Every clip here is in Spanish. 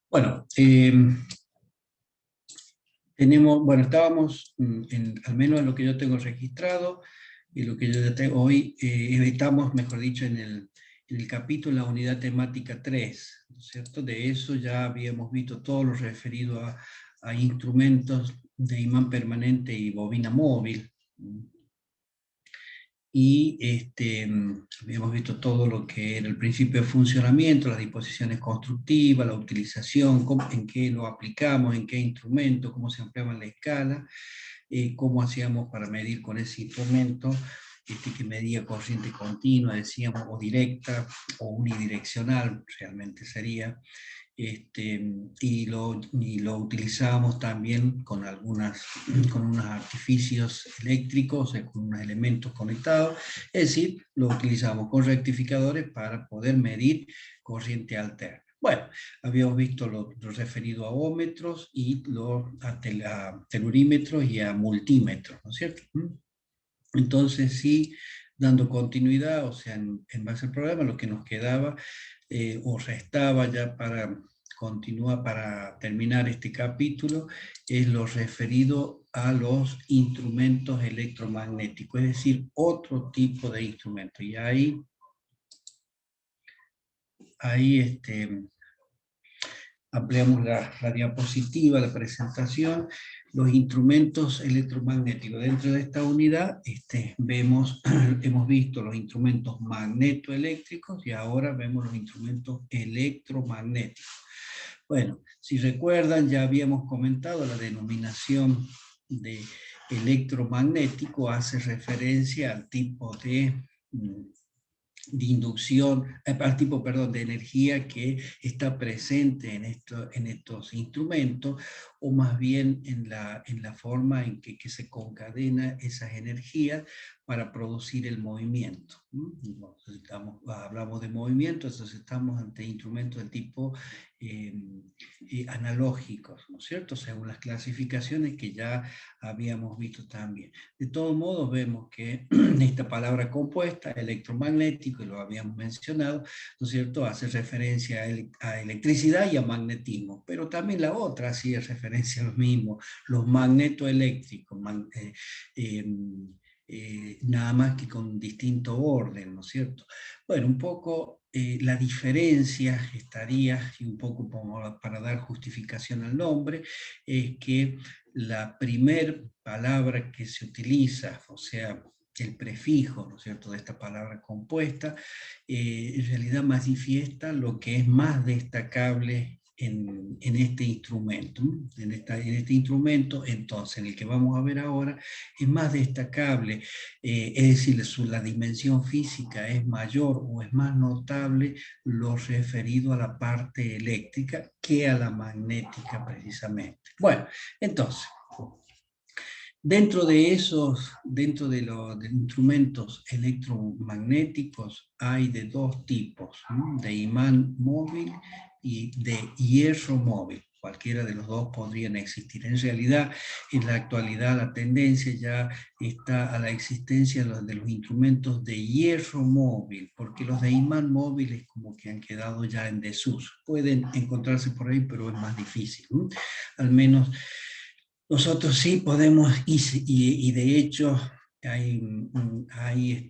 Bueno, estábamos, al menos en lo que yo tengo registrado, y lo que yo ya tengo hoy, estamos, mejor dicho, en el capítulo, la unidad temática 3, ¿no es cierto? De eso ya habíamos visto todo lo referido a instrumentos de imán permanente y bobina móvil. Y habíamos visto todo lo que era el principio de funcionamiento, las disposiciones constructivas, la utilización, en qué lo aplicamos, en qué instrumento, cómo se ampliaba la escala, cómo hacíamos para medir con ese instrumento, que medía corriente continua, decíamos, o directa, o unidireccional, realmente sería. Y lo utilizábamos también con unos artificios eléctricos, con unos elementos conectados, es decir, lo utilizábamos con rectificadores para poder medir corriente alterna. Bueno, habíamos visto lo referido a ómetros y a telurímetros y a multímetros, ¿no es cierto? Entonces, sí, dando continuidad, o sea, en base al programa, lo que nos quedaba o restaba ya para continuar, para terminar este capítulo, es lo referido a los instrumentos electromagnéticos, es decir, otro tipo de instrumento. Y ahí ampliamos la diapositiva, la presentación, los instrumentos electromagnéticos. Dentro de esta unidad hemos visto los instrumentos magnetoeléctricos y ahora vemos los instrumentos electromagnéticos. Bueno, si recuerdan, ya habíamos comentado la denominación de electromagnético, hace referencia al tipo de inducción, al tipo, perdón, de energía que está presente en estos instrumentos, o más bien en la forma en que se concadena esas energías para producir el movimiento. Entonces hablamos de movimiento, entonces estamos ante instrumentos de tipo analógicos, ¿no es cierto? Según las clasificaciones que ya habíamos visto también. De todos modos, vemos que esta palabra compuesta, electromagnético, y lo habíamos mencionado, ¿no es cierto?, hace referencia a electricidad y a magnetismo, pero también la otra hacía referencia a lo mismo, los magnetoeléctricos, nada más que con distinto orden, ¿no es cierto? Bueno, un poco la diferencia estaría, y un poco para dar justificación al nombre, es que la primer palabra que se utiliza, o sea, el prefijo, ¿no es cierto?, de esta palabra compuesta, en realidad manifiesta lo que es más destacable en este instrumento. En este instrumento, entonces, en el que vamos a ver ahora, es más destacable, es decir, la dimensión física es mayor o es más notable lo referido a la parte eléctrica que a la magnética precisamente. Bueno, entonces, dentro de los instrumentos electromagnéticos hay de dos tipos, ¿no?, de imán móvil y de hierro móvil. Cualquiera de los dos podrían existir. En realidad, en la actualidad, la tendencia ya está a la existencia de los instrumentos de hierro móvil, porque los de imán móvil es como que han quedado ya en desuso. Pueden encontrarse por ahí, pero es más difícil, ¿no? Al menos nosotros sí podemos, y de hecho hay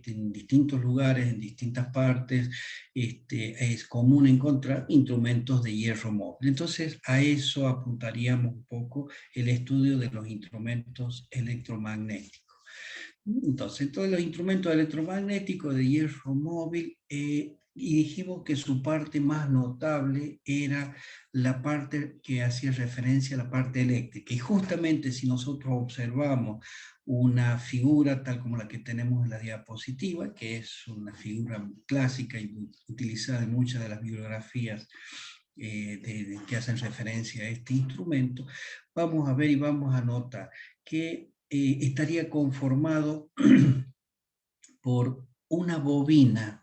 en distintos lugares, en distintas partes, es común encontrar instrumentos de hierro móvil. Entonces, a eso apuntaríamos un poco el estudio de los instrumentos electromagnéticos. Entonces, todos los instrumentos electromagnéticos de hierro móvil, y dijimos que su parte más notable era la parte que hacía referencia a la parte eléctrica. Y justamente si nosotros observamos una figura tal como la que tenemos en la diapositiva, que es una clásica y utilizada en muchas de las bibliografías que hacen referencia a este instrumento, vamos a ver y vamos a notar que estaría conformado por una bobina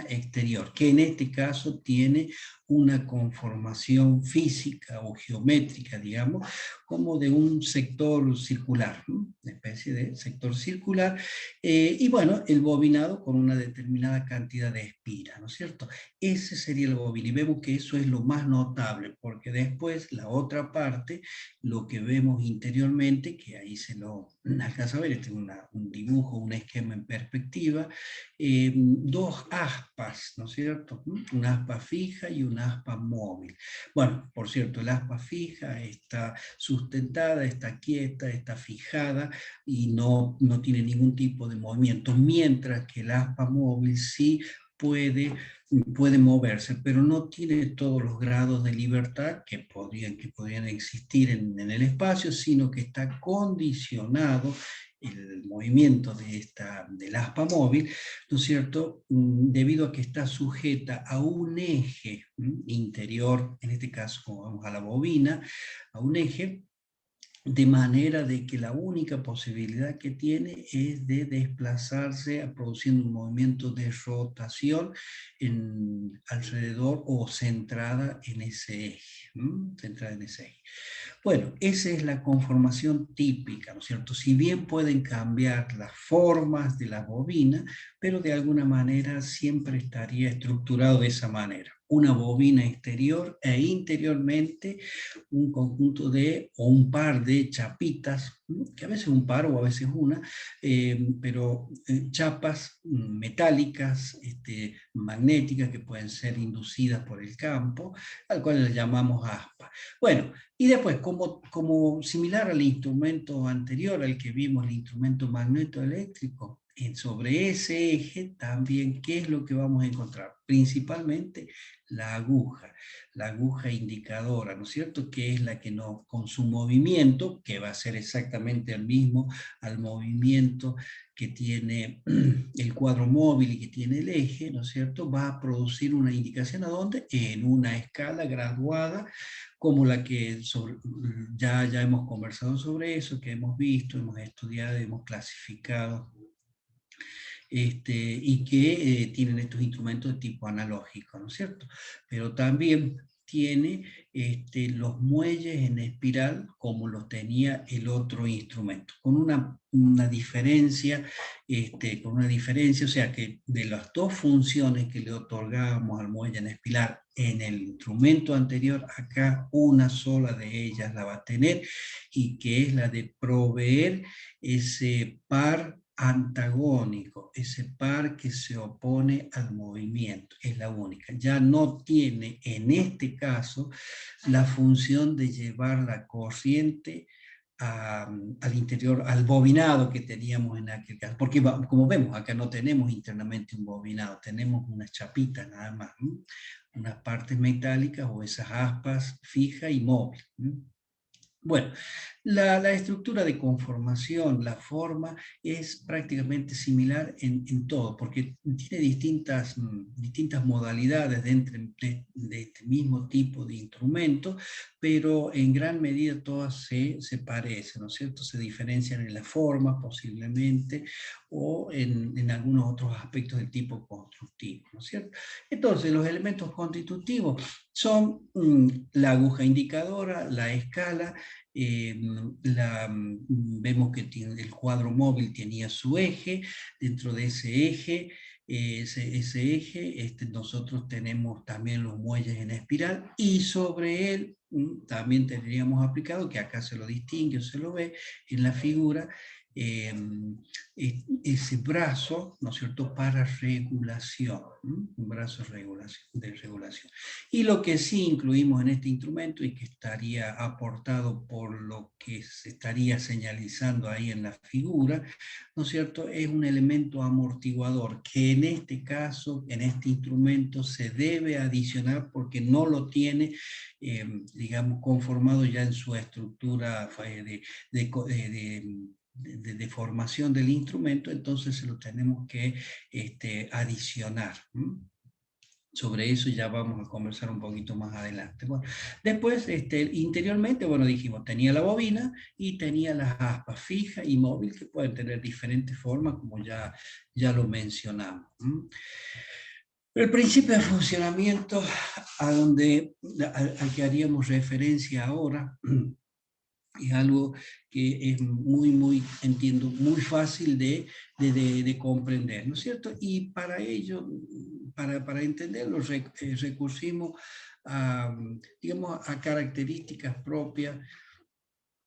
exterior, que en este caso tiene una conformación física o geométrica, digamos, como de un sector circular, ¿no? Una especie de sector circular, y bueno, el bobinado con una determinada cantidad de espiras, ¿no es cierto? Ese sería el bobina, y vemos que eso es lo más notable, porque después la otra parte, lo que vemos interiormente, que ahí se lo alcanza a ver, este es un dibujo, un esquema en perspectiva, dos aspas, ¿no es cierto? Una aspa fija y una aspa móvil. Bueno, por cierto, el aspa fija está sustentada, está quieta, está fijada y no tiene ningún tipo de movimiento, mientras que el aspa móvil sí puede moverse, pero no tiene todos los grados de libertad que podrían existir en el espacio, sino que está condicionado el movimiento del aspa móvil, ¿no es cierto? Debido a que está sujeta a un eje interior, en este caso, como vamos a la bobina, a un eje, de manera de que la única posibilidad que tiene es de desplazarse produciendo un movimiento de rotación alrededor o centrada en ese eje. Centrada en ese eje. Bueno, esa es la conformación típica, ¿no es cierto? Si bien pueden cambiar las formas de la bobina, pero de alguna manera siempre estaría estructurado de esa manera. Una bobina exterior e interiormente un conjunto o un par de chapitas, que a veces un par o a veces una, pero chapas metálicas, magnéticas, que pueden ser inducidas por el campo, al cual le llamamos aspa. Bueno, y después, como similar al instrumento anterior, al que vimos, el instrumento magnetoeléctrico, sobre ese eje también, ¿qué es lo que vamos a encontrar? Principalmente la aguja indicadora, ¿no es cierto? Que es la que nos, con su movimiento, que va a ser exactamente el mismo al movimiento que tiene el cuadro móvil y que tiene el eje, ¿no es cierto? Va a producir una indicación, ¿a dónde? En una escala graduada, como la que ya hemos conversado sobre eso, que hemos visto, hemos estudiado, hemos clasificado, y que tienen estos instrumentos de tipo analógico, ¿no es cierto? Pero también tiene los muelles en espiral como los tenía el otro instrumento, con una diferencia, o sea que de las dos funciones que le otorgábamos al muelle en espiral en el instrumento anterior, acá una sola de ellas la va a tener, y que es la de proveer ese par antagónico, ese par que se opone al movimiento, es la única. Ya no tiene en este caso la función de llevar la corriente al interior, al bobinado que teníamos en aquel caso, porque como vemos, acá no tenemos internamente un bobinado, tenemos unas chapitas nada más, unas partes metálicas o esas aspas fija y móvil. Bueno, la estructura de conformación, la forma, es prácticamente similar en todo, porque tiene distintas modalidades de este mismo tipo de instrumento, pero en gran medida todas se parecen, ¿no es cierto? Se diferencian en la forma, posiblemente, o en algunos otros aspectos del tipo constructivo, ¿no es cierto? Entonces, los elementos constitutivos son la aguja indicadora, la escala, vemos que el cuadro móvil tenía su eje, dentro de ese eje, ese eje, nosotros tenemos también los muelles en espiral, y sobre él también tendríamos aplicado, que acá se lo distingue o se lo ve en la figura, eh, ese brazo, ¿no es cierto?, para regulación, un brazo de regulación. Y lo que sí incluimos en este instrumento, y que estaría aportado por lo que se estaría señalizando ahí en la figura, ¿no es cierto?, es un elemento amortiguador, que en este caso, en este instrumento, se debe adicionar porque no lo tiene, digamos, conformado ya en su estructura de formación del instrumento, entonces se lo tenemos que adicionar. Sobre eso ya vamos a conversar un poquito más adelante. Bueno, después, interiormente, bueno, dijimos, tenía la bobina y tenía las aspas fija y móvil, que pueden tener diferentes formas, como ya lo mencionamos. El principio de funcionamiento al que haríamos referencia ahora es algo que es entiendo, muy fácil de comprender, ¿no es cierto? Y para ello, para entenderlo, recurrimos a, digamos, a características propias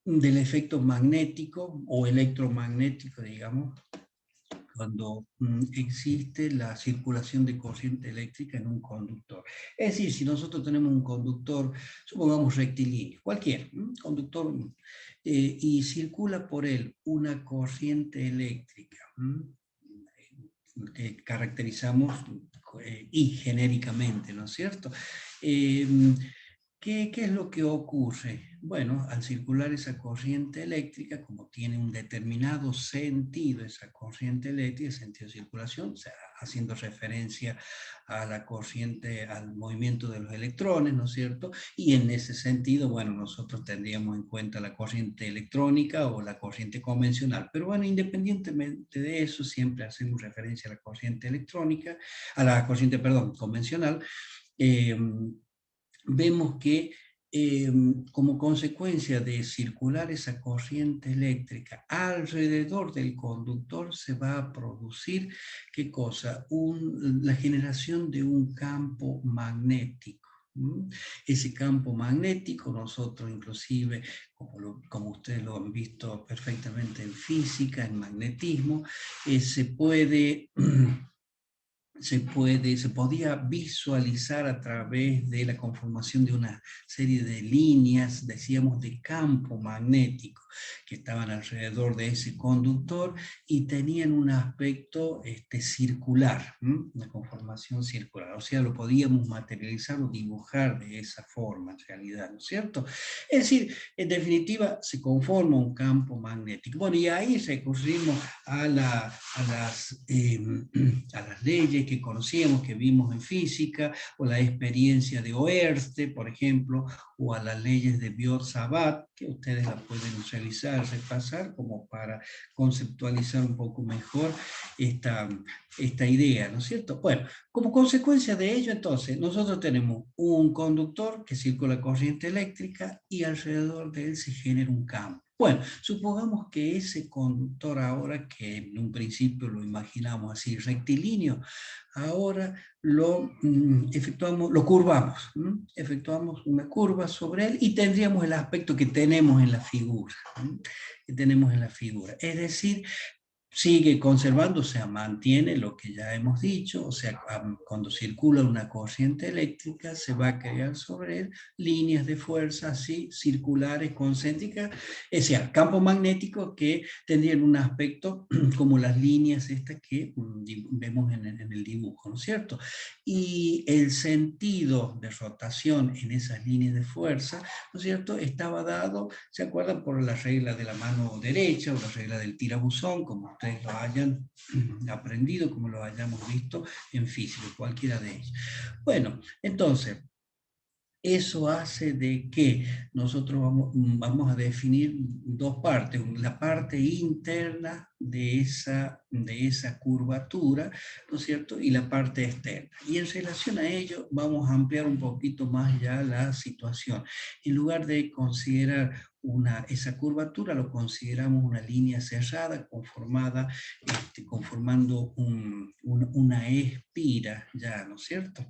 del efecto magnético o electromagnético, digamos, cuando existe la circulación de corriente eléctrica en un conductor. Es decir, si nosotros tenemos un conductor, supongamos rectilíneo, cualquier conductor, y circula por él una corriente eléctrica, que caracterizamos y genéricamente, ¿no es cierto? Eh, ¿Qué es lo que ocurre? Bueno, al circular esa corriente eléctrica, como tiene un determinado sentido esa corriente eléctrica, sentido de circulación, o sea, haciendo referencia a la corriente, al movimiento de los electrones, ¿no es cierto? Y en ese sentido, bueno, nosotros tendríamos en cuenta la corriente electrónica o la corriente convencional. Pero bueno, independientemente de eso, siempre hacemos referencia a la corriente electrónica, a la corriente, perdón, convencional. Eh, Vemos que como consecuencia de circular esa corriente eléctrica alrededor del conductor se va a producir, ¿qué cosa? La generación de un campo magnético. Ese campo magnético, nosotros inclusive, como ustedes lo han visto perfectamente en física, en magnetismo, se puede se podía visualizar a través de la conformación de una serie de líneas, decíamos, de campo magnético que estaban alrededor de ese conductor y tenían un aspecto circular, una conformación circular. O sea, lo podíamos materializar o dibujar de esa forma en realidad, ¿no es cierto? Es decir, en definitiva, se conforma un campo magnético. Bueno, y ahí recurrimos a las leyes que conocíamos, que vimos en física, o la experiencia de Oersted, por ejemplo, o a las leyes de Biot-Savart, que ustedes la pueden revisar, repasar, como para conceptualizar un poco mejor esta idea, ¿no es cierto? Bueno, como consecuencia de ello, entonces, nosotros tenemos un conductor que circula corriente eléctrica y alrededor de él se genera un campo. Bueno, supongamos que ese conductor ahora, que en un principio lo imaginamos así rectilíneo, ahora lo curvamos, efectuamos una curva sobre él y tendríamos el aspecto que tenemos en la figura, que tenemos en la figura. Es decir, sigue conservando, o sea, mantiene lo que ya hemos dicho, o sea, cuando circula una corriente eléctrica se va a crear sobre él líneas de fuerza así, circulares, concéntricas, es decir, campos magnéticos que tendrían un aspecto como las líneas estas que vemos en el dibujo, ¿no es cierto? Y el sentido de rotación en esas líneas de fuerza, ¿no es cierto?, estaba dado, ¿se acuerdan?, por la regla de la mano derecha o la regla del tirabuzón, como ustedes lo hayan aprendido, como lo hayamos visto en física, cualquiera de ellos. Bueno, entonces, eso hace de que nosotros vamos a definir dos partes, la parte interna de esa curvatura, ¿no es cierto?, y la parte externa. Y en relación a ello vamos a ampliar un poquito más ya la situación. En lugar de considerar esa curvatura, lo consideramos una línea cerrada conformada, conformando una espira, ya, ¿no es cierto?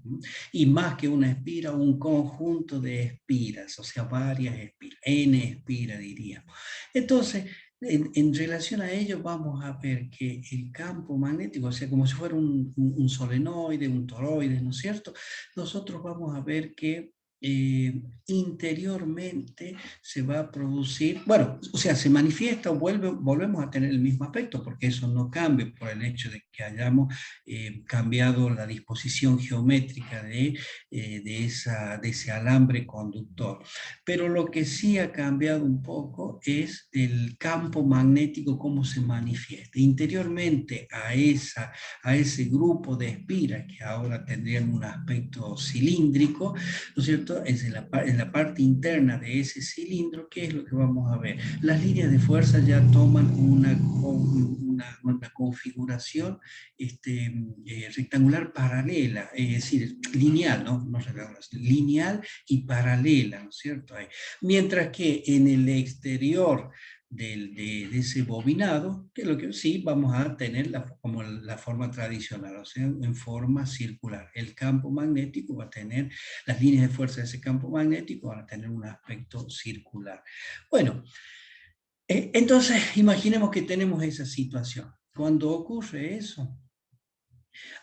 Y más que una espira, un conjunto de espiras, o sea, varias espiras, n espiras diríamos. Entonces, en relación a ello vamos a ver que el campo magnético, o sea, como si fuera un solenoide, un toroide, ¿no es cierto? Nosotros vamos a ver que interiormente se va a producir, bueno, o sea, se manifiesta o volvemos a tener el mismo aspecto, porque eso no cambia por el hecho de que hayamos cambiado la disposición geométrica de ese alambre conductor. Pero lo que sí ha cambiado un poco es el campo magnético, cómo se manifiesta. Interiormente a ese grupo de espiras, que ahora tendrían un aspecto cilíndrico, ¿no es cierto? Es en la parte interna de ese cilindro, ¿qué es lo que vamos a ver? Las líneas de fuerza ya toman una configuración rectangular paralela, es decir, lineal, no rectangular, lineal y paralela, ¿no es cierto? Mientras que en el exterior de ese bobinado, que es lo que sí vamos a tener como la forma tradicional, o sea, en forma circular. El campo magnético va a tener, las líneas de fuerza de ese campo magnético van a tener un aspecto circular. Bueno, entonces imaginemos que tenemos esa situación. Cuando ocurre eso,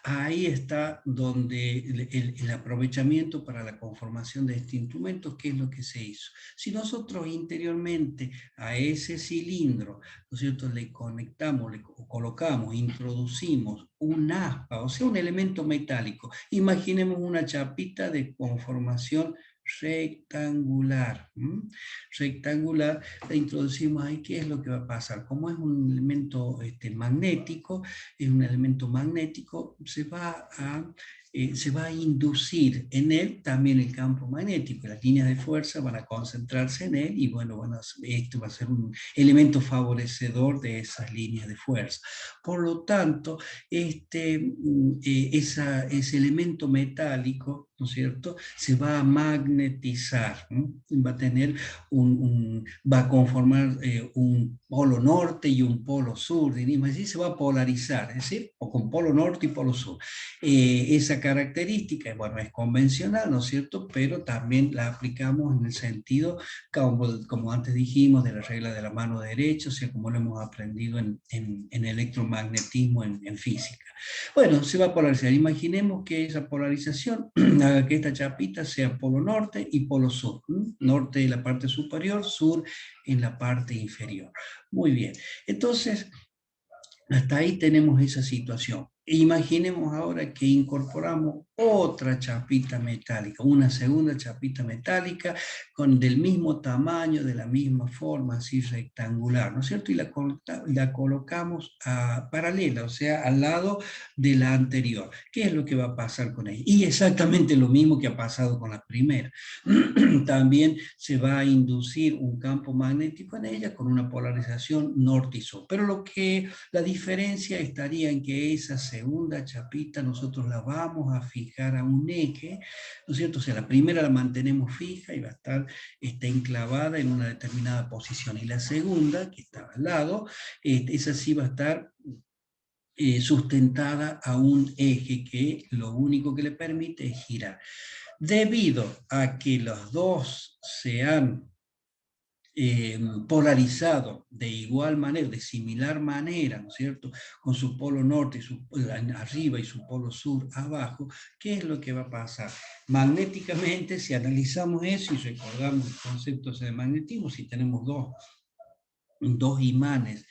ahí está donde el aprovechamiento para la conformación de este instrumento, ¿qué es lo que se hizo? Si nosotros interiormente a ese cilindro, ¿no es cierto?, le conectamos, le colocamos, introducimos un aspa, o sea, un elemento metálico, imaginemos una chapita de conformación rectangular. Rectangular, la introducimos ahí. ¿Qué es lo que va a pasar? Como es un elemento magnético, es un elemento magnético, se va a inducir en él también el campo magnético. Las líneas de fuerza van a concentrarse en él y bueno, esto va a ser un elemento favorecedor de esas líneas de fuerza. Por lo tanto, ese elemento metálico, ¿no es cierto?, se va a magnetizar, ¿no? Va a conformar un polo norte y un polo sur, diríamos así, se va a polarizar, es decir, o con polo norte y polo sur. Esa característica, bueno, es convencional, ¿no es cierto?, pero también la aplicamos en el sentido, como antes dijimos, de la regla de la mano derecha, o sea, como lo hemos aprendido en electromagnetismo, en física. Bueno, se va a polarizar. Imaginemos que esa polarización haga que esta chapita sea polo norte y polo sur. Norte en la parte superior, sur en la parte inferior. Muy bien. Entonces, hasta ahí tenemos esa situación. Imaginemos ahora que incorporamos otra chapita metálica, una segunda chapita metálica del mismo tamaño, de la misma forma, así rectangular, ¿no es cierto? Y la colocamos paralela, o sea, al lado de la anterior. ¿Qué es lo que va a pasar con ella? Y exactamente lo mismo que ha pasado con la primera. También se va a inducir un campo magnético en ella con una polarización norte y sur. Pero la diferencia estaría en que esa segunda chapita nosotros la vamos a fijar a un eje, ¿no es cierto? O sea, la primera la mantenemos fija y va a estar enclavada en una determinada posición. Y la segunda, que está al lado, esa sí va a estar sustentada a un eje que lo único que le permite es girar. Debido a que los dos se han polarizado de igual manera, de similar manera, ¿no es cierto?, con su polo norte arriba y su polo sur abajo, ¿qué es lo que va a pasar? Magnéticamente, si analizamos eso y recordamos el concepto de magnetismo, si tenemos dos imanes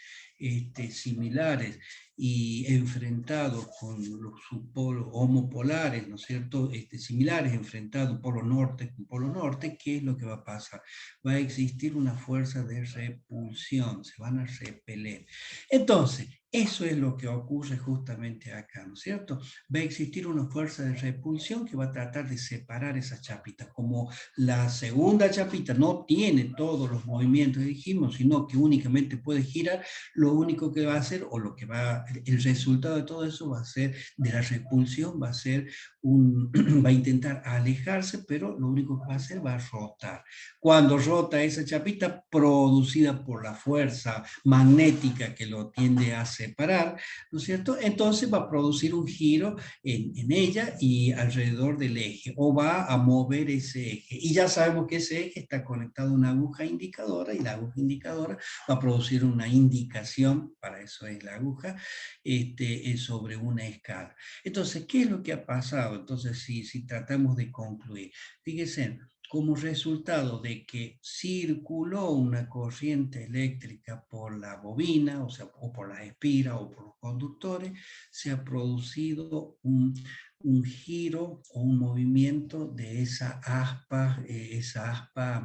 similares y enfrentados con sus polos homopolares, ¿no es cierto?, similares, enfrentados polo norte con polo norte, ¿qué es lo que va a pasar? Va a existir una fuerza de repulsión, se van a repeler. Entonces, eso es lo que ocurre justamente acá, ¿no es cierto? Va a existir una fuerza de repulsión que va a tratar de separar esas chapitas. Como la segunda chapita no tiene todos los movimientos que dijimos, sino que únicamente puede girar, lo único que va a hacer, el resultado de todo eso va a ser, de la repulsión, va a intentar alejarse, pero lo único que va a hacer va a rotar. Cuando rota esa chapita, producida por la fuerza magnética que lo tiende a separar, ¿no es cierto?, entonces va a producir un giro en ella y alrededor del eje, o va a mover ese eje. Y ya sabemos que ese eje está conectado a una aguja indicadora, y la aguja indicadora va a producir una indicación, para eso es la aguja, sobre una escala. Entonces, ¿qué es lo que ha pasado? Entonces, si tratamos de concluir, fíjense, como resultado de que circuló una corriente eléctrica por la bobina, o por las espiras, o por los conductores, se ha producido un giro o un movimiento de esa aspa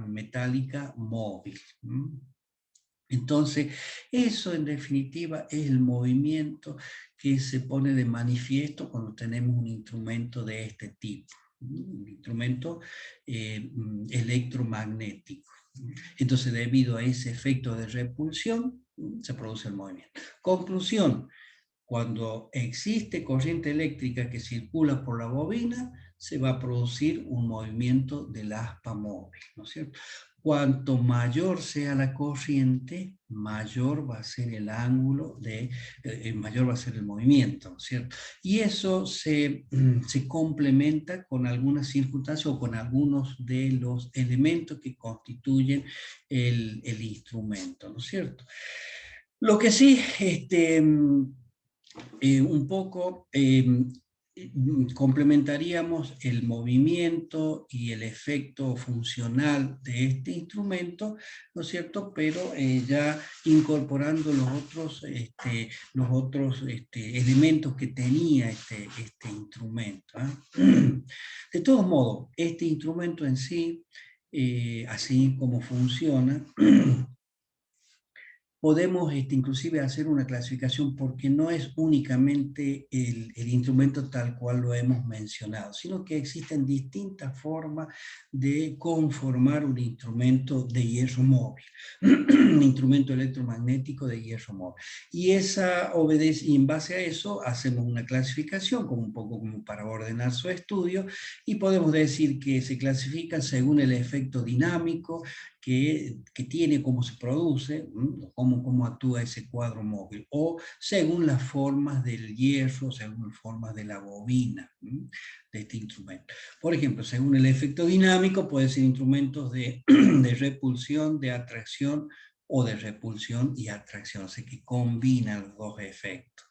metálica móvil. Entonces, eso en definitiva es el movimiento que se pone de manifiesto cuando tenemos un instrumento de este tipo, un instrumento electromagnético. Entonces, debido a ese efecto de repulsión, se produce el movimiento. Conclusión, cuando existe corriente eléctrica que circula por la bobina, se va a producir un movimiento del aspa móvil, ¿no es cierto? Cuanto mayor sea la corriente, mayor va a ser el ángulo, mayor va a ser el movimiento, ¿no es cierto? Y eso se complementa con algunas circunstancias o con algunos de los elementos que constituyen el instrumento, ¿no es cierto? Lo que sí, un poco complementaríamos el movimiento y el efecto funcional de este instrumento, ¿no es cierto? Pero ya incorporando los otros elementos que tenía este instrumento. De todos modos, este instrumento en sí, así como funciona, podemos inclusive hacer una clasificación porque no es únicamente el instrumento tal cual lo hemos mencionado, sino que existen distintas formas de conformar un instrumento de hierro móvil, un instrumento electromagnético de hierro móvil. Y esa obedece, y en base a eso hacemos una clasificación, como un poco como para ordenar su estudio, y podemos decir que se clasifican según el efecto dinámico, que tiene, cómo se produce, cómo actúa ese cuadro móvil, o según las formas del hierro, según las formas de la bobina de este instrumento. Por ejemplo, según el efecto dinámico, pueden ser instrumentos de repulsión, de atracción, o de repulsión y atracción, o sea que combinan los dos efectos.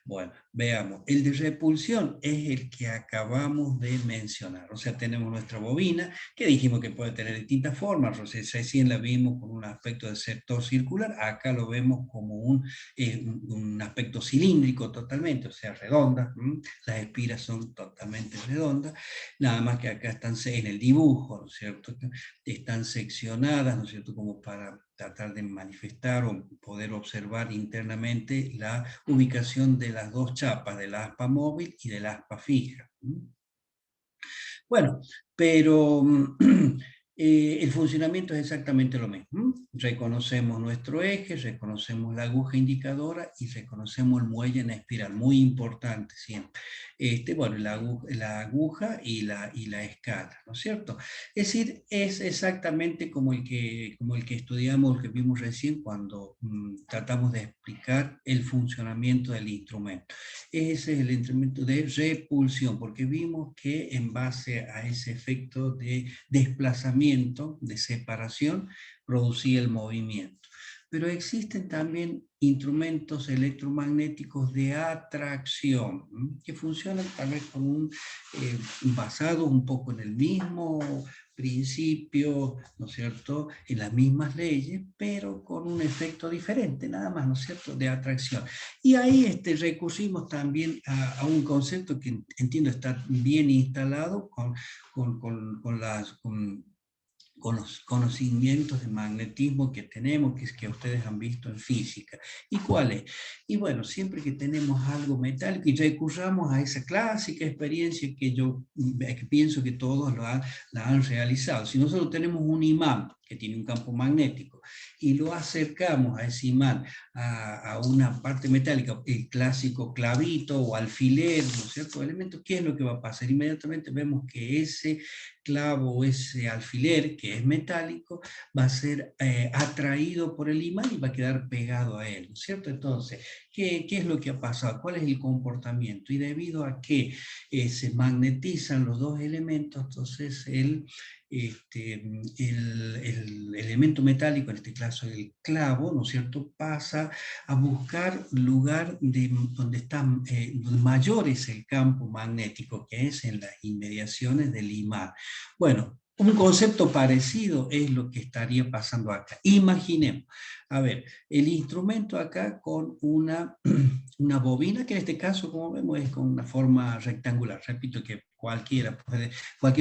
Bueno, veamos, el de repulsión es el que acabamos de mencionar, o sea, tenemos nuestra bobina, que dijimos que puede tener distintas formas, recién la vimos con un aspecto de sector circular, acá lo vemos como un aspecto cilíndrico totalmente, o sea, redonda, las espiras son totalmente redondas, nada más que acá están en el dibujo, ¿no es cierto? Están seccionadas, ¿no es cierto?, como para tratar de manifestar o poder observar internamente la ubicación de las dos chapas, de la aspa móvil y de la aspa fija. Bueno, pero el funcionamiento es exactamente lo mismo. Reconocemos nuestro eje, reconocemos la aguja indicadora y reconocemos el muelle en espiral, muy importante siempre. Bueno, la aguja y la escala, ¿no es cierto? Es decir, es exactamente como el que estudiamos, el que vimos recién cuando tratamos de explicar el funcionamiento del instrumento. Ese es el instrumento de repulsión, porque vimos que en base a ese efecto de desplazamiento, de separación, producía el movimiento. Pero existen también instrumentos electromagnéticos de atracción, que funcionan tal vez basado un poco en el mismo principio, ¿no es cierto?, en las mismas leyes, pero con un efecto diferente, nada más, ¿no es cierto?, de atracción. Y ahí recurrimos también a un concepto que entiendo está bien instalado con los conocimientos de magnetismo que tenemos, que ustedes han visto en física. ¿Y cuál es? Y bueno, siempre que tenemos algo metálico y recurramos a esa clásica experiencia que pienso que todos la han realizado. Si nosotros tenemos un imán que tiene un campo magnético y lo acercamos a ese imán a una parte metálica, el clásico clavito o alfiler, ¿no es cierto?, elemento, ¿qué es lo que va a pasar? Inmediatamente vemos que ese clavo o ese alfiler que es metálico va a ser atraído por el imán y va a quedar pegado a él, ¿no es cierto? Entonces, ¿qué es lo que ha pasado? ¿Cuál es el comportamiento? Y debido a que se magnetizan los dos elementos, entonces el elemento metálico, en este caso el clavo, ¿no es cierto?, pasa a buscar lugar donde mayor es el campo magnético, que es en las inmediaciones del imán. Bueno, un concepto parecido es lo que estaría pasando acá. Imaginemos, a ver, el instrumento acá con una bobina, que en este caso, como vemos, es con una forma rectangular. Repito que cualquier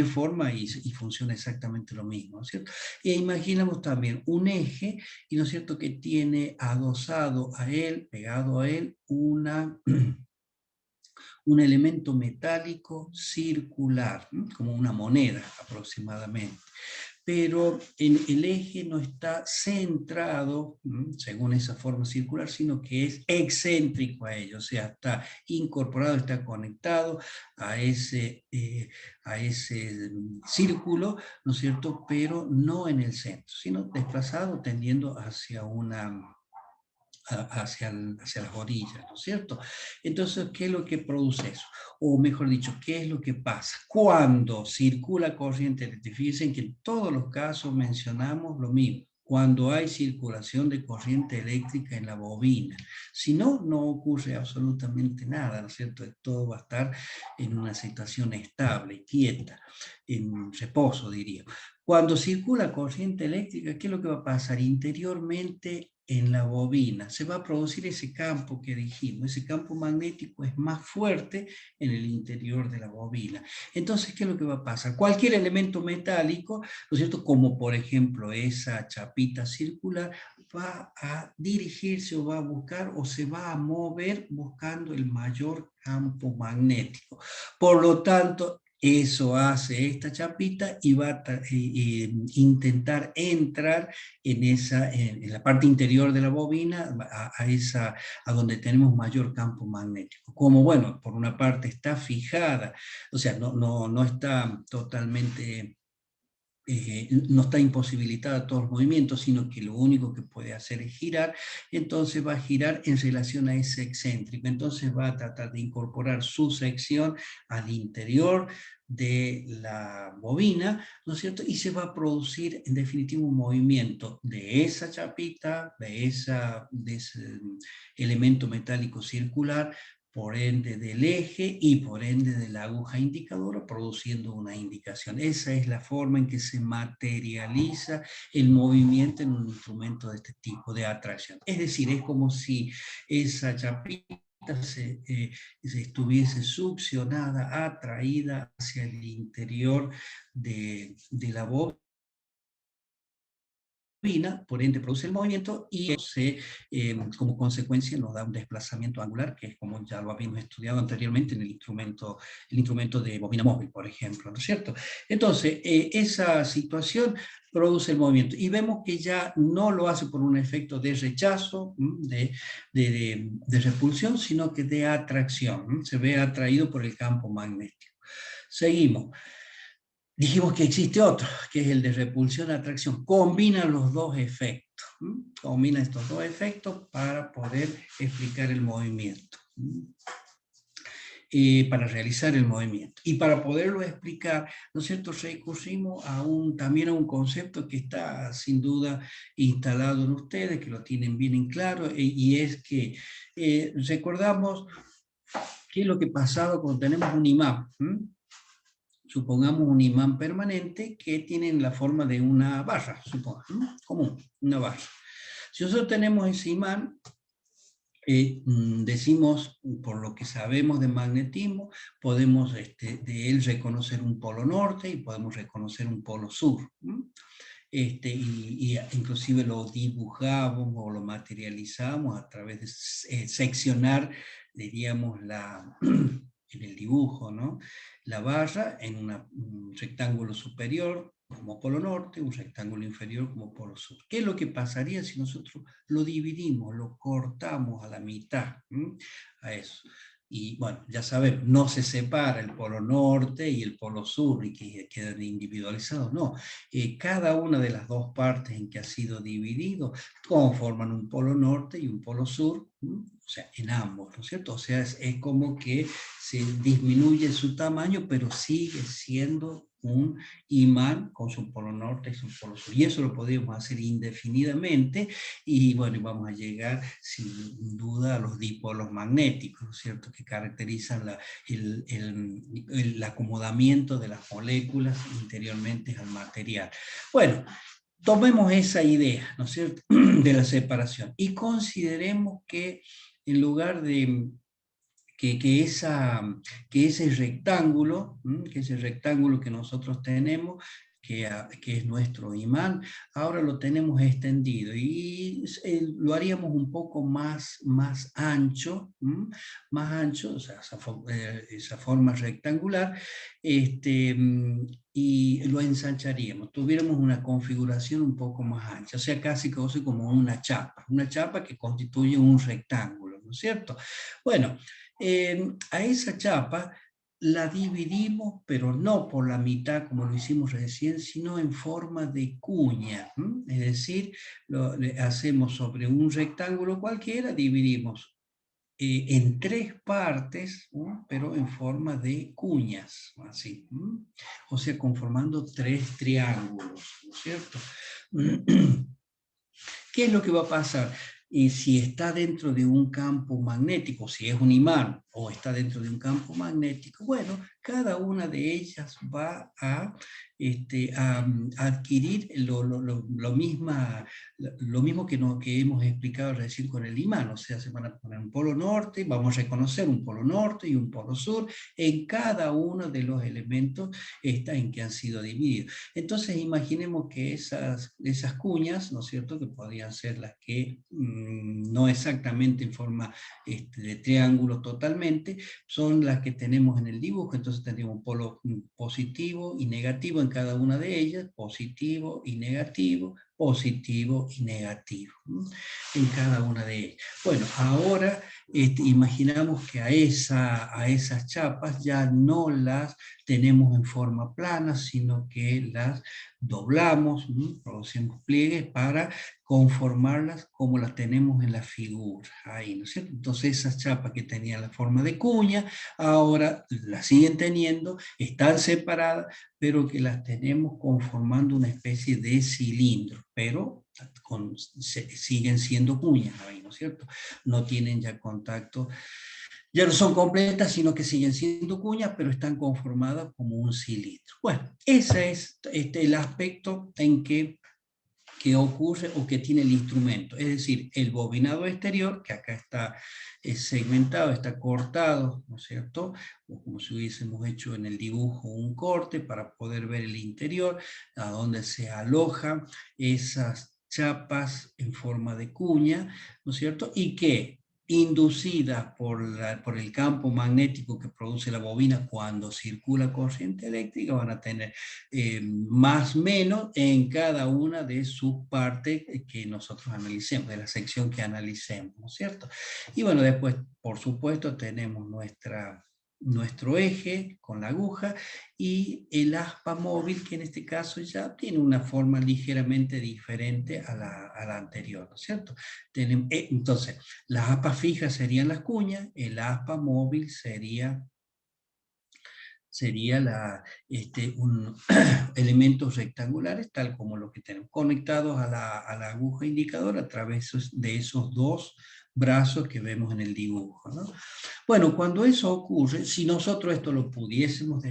forma y funciona exactamente lo mismo, ¿no es cierto? E imaginamos también un eje, y no es cierto que tiene adosado a él, pegado a él, un elemento metálico circular, como una moneda aproximadamente. pero el eje no está centrado, según esa forma circular, sino que es excéntrico a ello, o sea, está incorporado, está conectado a ese círculo, ¿no es cierto?, pero no en el centro, sino desplazado tendiendo hacia hacia las orillas, ¿no es cierto? Entonces, ¿qué es lo que produce eso? O mejor dicho, ¿qué es lo que pasa? Cuando circula corriente eléctrica, fíjense que en todos los casos mencionamos lo mismo. Cuando hay circulación de corriente eléctrica en la bobina. Si no, no ocurre absolutamente nada, ¿no es cierto? Todo va a estar en una situación estable, quieta, en reposo, diría. Cuando circula corriente eléctrica, ¿qué es lo que va a pasar? Interiormente en la bobina se va a producir ese campo que dijimos, ese campo magnético es más fuerte en el interior de la bobina. Entonces, ¿qué es lo que va a pasar? Cualquier elemento metálico, ¿no es cierto?, como por ejemplo esa chapita circular, va a dirigirse o va a buscar o se va a mover buscando el mayor campo magnético. Por lo tanto, eso hace esta chapita y va a intentar entrar en la parte interior de la bobina, a donde tenemos mayor campo magnético. Como, bueno, por una parte está fijada, o sea, no está totalmente no está imposibilitada todos los movimientos, sino que lo único que puede hacer es girar, entonces va a girar en relación a ese excéntrico, entonces va a tratar de incorporar su sección al interior de la bobina, ¿no es cierto? Y se va a producir en definitiva un movimiento de esa chapita, de ese elemento metálico circular, por ende del eje y por ende de la aguja indicadora, produciendo una indicación. Esa es la forma en que se materializa el movimiento en un instrumento de este tipo de atracción. Es decir, es como si esa chapita se estuviese succionada, atraída hacia el interior de la bóveda, por ende produce el movimiento y como consecuencia nos da un desplazamiento angular, que es como ya lo habíamos estudiado anteriormente en el instrumento de bobina móvil, por ejemplo, ¿no es cierto? Entonces, esa situación produce el movimiento y vemos que ya no lo hace por un efecto de rechazo, de repulsión, sino que de atracción, se ve atraído por el campo magnético. Seguimos. Dijimos que existe otro, que es el de repulsión-atracción. Combina los dos efectos. Combina estos dos efectos para poder explicar el movimiento. Para realizar el movimiento. Y para poderlo explicar, ¿no es cierto?, recurrimos también a un concepto que está sin duda instalado en ustedes, que lo tienen bien en claro, y es que recordamos qué es lo que pasaba cuando tenemos un imán. Supongamos un imán permanente que tiene la forma de una barra, supongamos, común, una barra. Si nosotros tenemos ese imán, decimos, por lo que sabemos de magnetismo, podemos de él reconocer un polo norte y podemos reconocer un polo sur. Y inclusive lo dibujamos o lo materializamos a través de seccionar, diríamos, en el dibujo, ¿no?, la barra en un rectángulo superior como polo norte, un rectángulo inferior como polo sur. ¿Qué es lo que pasaría si nosotros lo dividimos, lo cortamos a la mitad? A eso. Y bueno, ya sabemos, no se separa el polo norte y el polo sur y que quedan individualizados, no. Cada una de las dos partes en que ha sido dividido conforman un polo norte y un polo sur, o sea, en ambos, ¿no es cierto? O sea, es como que se disminuye su tamaño, pero sigue siendo un imán con su polo norte y su polo sur. Y eso lo podríamos hacer indefinidamente y bueno, vamos a llegar sin duda a los dipolos magnéticos, ¿no es cierto?, que caracterizan el acomodamiento de las moléculas interiormente al material. Bueno, tomemos esa idea, ¿no es cierto?, de la separación y consideremos que en lugar de que ese rectángulo que nosotros tenemos que es nuestro imán, ahora lo tenemos extendido y lo haríamos un poco más ancho, más ancho, o sea, esa forma rectangular, y lo ensancharíamos, tuviéramos una configuración un poco más ancha, o sea, casi como una chapa que constituye un rectángulo, ¿no es cierto? Bueno, a esa chapa la dividimos, pero no por la mitad como lo hicimos recién, sino en forma de cuña. Es decir, le hacemos sobre un rectángulo cualquiera, dividimos en tres partes, ¿no? Pero en forma de cuñas, así. O sea, conformando tres triángulos, ¿no es cierto? ¿Qué es lo que va a pasar? Si está dentro de un campo magnético, si es un imán o está dentro de un campo magnético, bueno, cada una de ellas va a adquirir lo mismo que hemos explicado recién con el imán, o sea, se van a poner un polo norte, vamos a reconocer un polo norte y un polo sur en cada uno de los elementos en que han sido divididos. Entonces imaginemos que esas cuñas, ¿no es cierto?, que podrían ser las que no exactamente en forma de triángulo totalmente, son las que tenemos en el dibujo. Entonces tendríamos un polo positivo y negativo en cada una de ellas, positivo y negativo, positivo y negativo, ¿no?, en cada una de ellas. Bueno, ahora imaginamos que a esas chapas ya no las tenemos en forma plana, sino que las doblamos, producimos pliegues para conformarlas como las tenemos en la figura. Ahí, ¿no es cierto? Entonces esas chapas que tenían la forma de cuña, ahora las siguen teniendo, están separadas, pero que las tenemos conformando una especie de cilindro, pero siguen siendo cuñas ahí, ¿no es cierto? No tienen ya contacto, ya no son completas, sino que siguen siendo cuñas, pero están conformadas como un cilindro. Bueno, ese es el aspecto en que ocurre o que tiene el instrumento, es decir, el bobinado exterior, que acá está segmentado, está cortado, ¿no es cierto?, o como si hubiésemos hecho en el dibujo un corte para poder ver el interior, a donde se alojan esas chapas en forma de cuña, ¿no es cierto?, y que inducidas por el campo magnético que produce la bobina cuando circula corriente eléctrica, van a tener más o menos en cada una de sus partes que nosotros analicemos, de la sección que analicemos, ¿no es cierto? Y bueno, después, por supuesto, tenemos nuestro eje con la aguja y el aspa móvil, que en este caso ya tiene una forma ligeramente diferente a la anterior, ¿no es cierto? Entonces, las aspas fijas serían las cuñas, el aspa móvil sería elementos rectangulares, tal como los que tenemos conectados a la aguja indicadora a través de esos dos brazos que vemos en el dibujo, ¿no? Bueno, cuando eso ocurre, si nosotros esto lo pudiéramos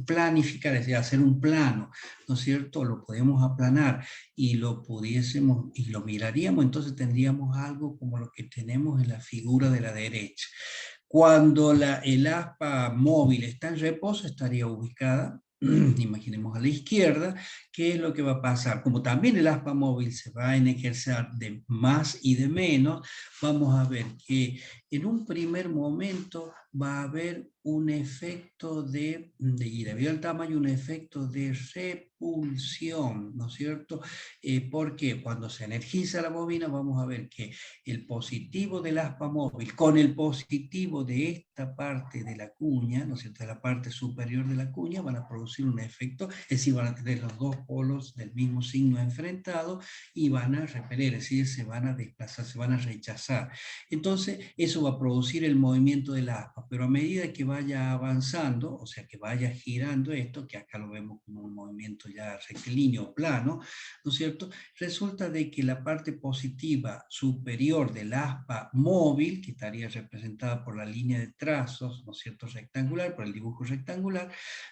planificar, es decir, hacer un plano, ¿no es cierto?, lo podemos aplanar y lo pudiésemos y lo miraríamos, entonces tendríamos algo como lo que tenemos en la figura de la derecha. Cuando el aspa móvil está en reposo, estaría ubicada, imaginemos, a la izquierda. ¿Qué es lo que va a pasar? Como también el aspa móvil se va a ejercer de más y de menos, vamos a ver que en un primer momento va a haber un efecto y debido al tamaño, un efecto de repulsión, ¿no es cierto? Porque cuando se energiza la bobina, vamos a ver que el positivo del aspa móvil con el positivo de esta parte de la cuña, ¿no es cierto?, de la parte superior de la cuña, van a producir un efecto, es decir, van a tener los dos polos del mismo signo enfrentados y van a repeler, es decir, se van a desplazar, se van a rechazar. Entonces, eso va a producir el movimiento del aspa, pero a medida que vaya avanzando, o sea, que vaya girando esto, que acá lo vemos como un movimiento ya rectilíneo, plano, ¿no es cierto?, resulta de que la parte positiva superior del aspa móvil, que estaría representada por la línea de trazos, ¿no es cierto?, rectangular, por el dibujo rectangular,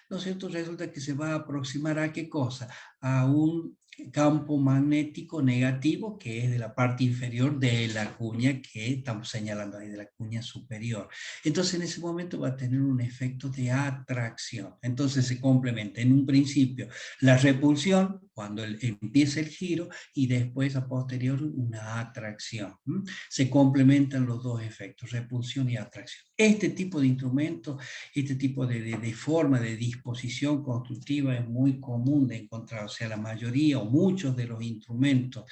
¿no es cierto?, resulta que se va a aproximar a ¿qué cosa? A un campo magnético negativo, que es de la parte inferior de la cuña que estamos señalando ahí, de la cuña superior. Entonces en ese momento va a tener un efecto de atracción. Entonces se complementa en un principio la repulsión, cuando empieza el giro, y después a posterior una atracción. Se complementan los dos efectos, repulsión y atracción. Este tipo de instrumentos, este tipo de forma de disposición constructiva es muy común de encontrar, o sea, la mayoría o muchos de los instrumentos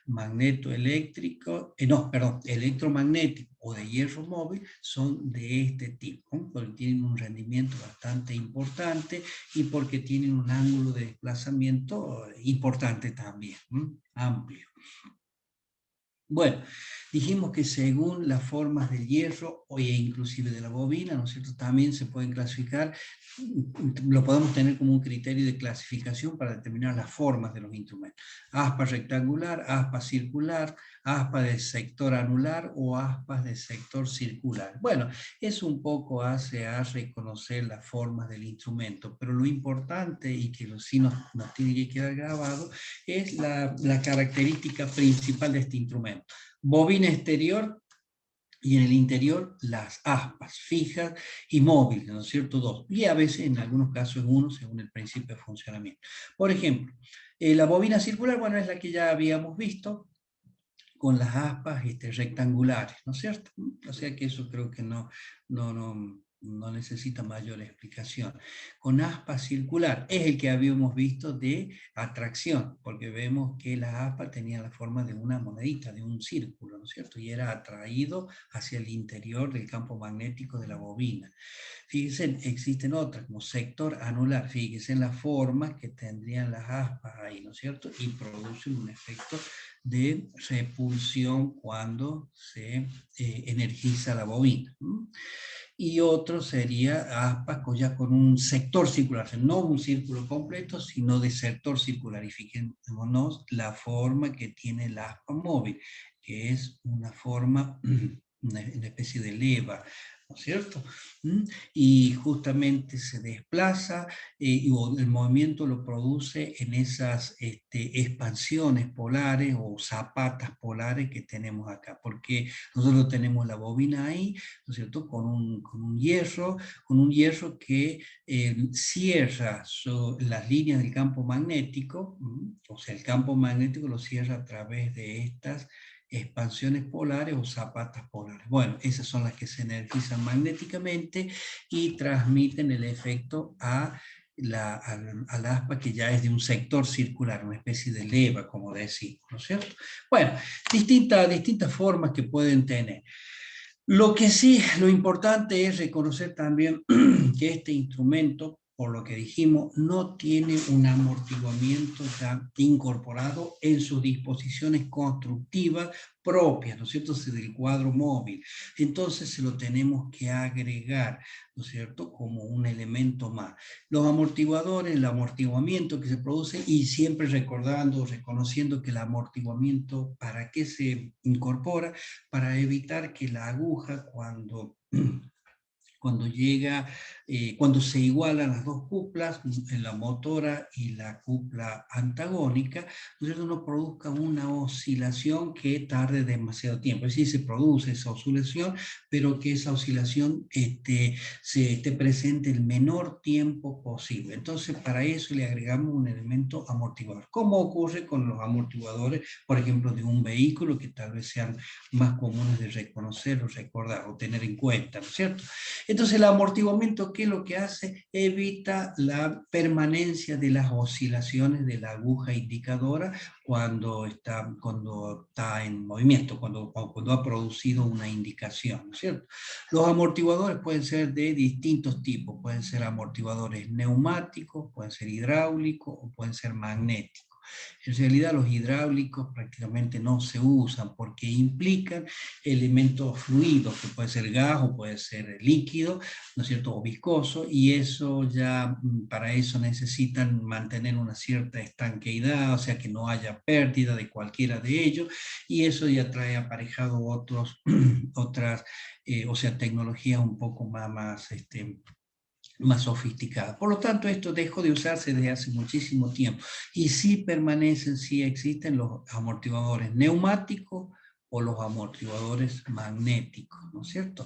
magnetoeléctricos, electromagnéticos o de hierro móvil son de este tipo, porque tienen un rendimiento bastante importante y porque tienen un ángulo de desplazamiento importante también, amplio. Bueno, dijimos que según las formas del hierro e inclusive de la bobina, ¿no es cierto?, también se pueden clasificar, lo podemos tener como un criterio de clasificación para determinar las formas de los instrumentos. Aspa rectangular, aspa circular, aspa de sector anular o aspas de sector circular. Bueno, eso un poco hace a reconocer las formas del instrumento, pero lo importante y que sí nos tiene que quedar grabado es la característica principal de este instrumento. Bobina exterior y en el interior las aspas fijas y móviles, ¿no es cierto? Dos. Y a veces en algunos casos uno según el principio de funcionamiento. Por ejemplo, la bobina circular, bueno, es la que ya habíamos visto, con las aspas rectangulares, ¿no es cierto? O sea que eso creo que no necesita mayor explicación. Con aspa circular es el que habíamos visto de atracción, porque vemos que las aspas tenían la forma de una monedita, de un círculo, ¿no es cierto? Y era atraído hacia el interior del campo magnético de la bobina. Fíjense, existen otras, como sector anular. Fíjense en las formas que tendrían las aspas ahí, ¿no es cierto? Y producen un efecto de repulsión cuando se energiza la bobina. Y otro sería aspas ya con un sector circular, o sea, no un círculo completo, sino de sector circular. Y fijémonos la forma que tiene el aspa móvil, que es una forma, una especie de leva, ¿no es cierto? Y justamente se desplaza y el movimiento lo produce en esas expansiones polares o zapatas polares que tenemos acá, porque nosotros tenemos la bobina ahí, ¿no es cierto?, con un hierro que cierra las líneas del campo magnético, o sea, el campo magnético lo cierra a través de estas expansiones polares o zapatas polares. Bueno, esas son las que se energizan magnéticamente y transmiten el efecto al aspa, que ya es de un sector circular, una especie de leva, como decimos, ¿no es cierto? Bueno, distintas formas que pueden tener. Lo que sí, lo importante es reconocer también que este instrumento, por lo que dijimos, no tiene un amortiguamiento ya incorporado en sus disposiciones constructivas propias, ¿no es cierto?, del cuadro móvil. Entonces se lo tenemos que agregar, ¿no es cierto?, como un elemento más. Los amortiguadores, el amortiguamiento que se produce, y siempre recordando, reconociendo que el amortiguamiento, ¿para qué se incorpora? Para evitar que la aguja, cuando se igualan las dos cuplas, la motora y la cupla antagónica, no produzca una oscilación que tarde demasiado tiempo. Es decir, se produce esa oscilación, pero que esa oscilación se esté presente el menor tiempo posible. Entonces, para eso le agregamos un elemento amortiguador. ¿Cómo ocurre con los amortiguadores, por ejemplo, de un vehículo, que tal vez sean más comunes de reconocer o recordar o tener en cuenta, ¿no es cierto? Entonces el amortiguamiento, ¿qué es lo que hace? Evita la permanencia de las oscilaciones de la aguja indicadora cuando está en movimiento, cuando ha producido una indicación, ¿no es cierto? Los amortiguadores pueden ser de distintos tipos, pueden ser amortiguadores neumáticos, pueden ser hidráulicos o pueden ser magnéticos. En realidad los hidráulicos prácticamente no se usan porque implican elementos fluidos, que puede ser gas o puede ser líquido, ¿no es cierto?, o viscoso, y eso ya, para eso necesitan mantener una cierta estanqueidad, o sea, que no haya pérdida de cualquiera de ellos, y eso ya trae aparejado otras, o sea, tecnologías un poco más más sofisticada. Por lo tanto, esto dejó de usarse desde hace muchísimo tiempo. Y sí permanecen, sí existen los amortiguadores neumáticos o los amortiguadores magnéticos, ¿no es cierto?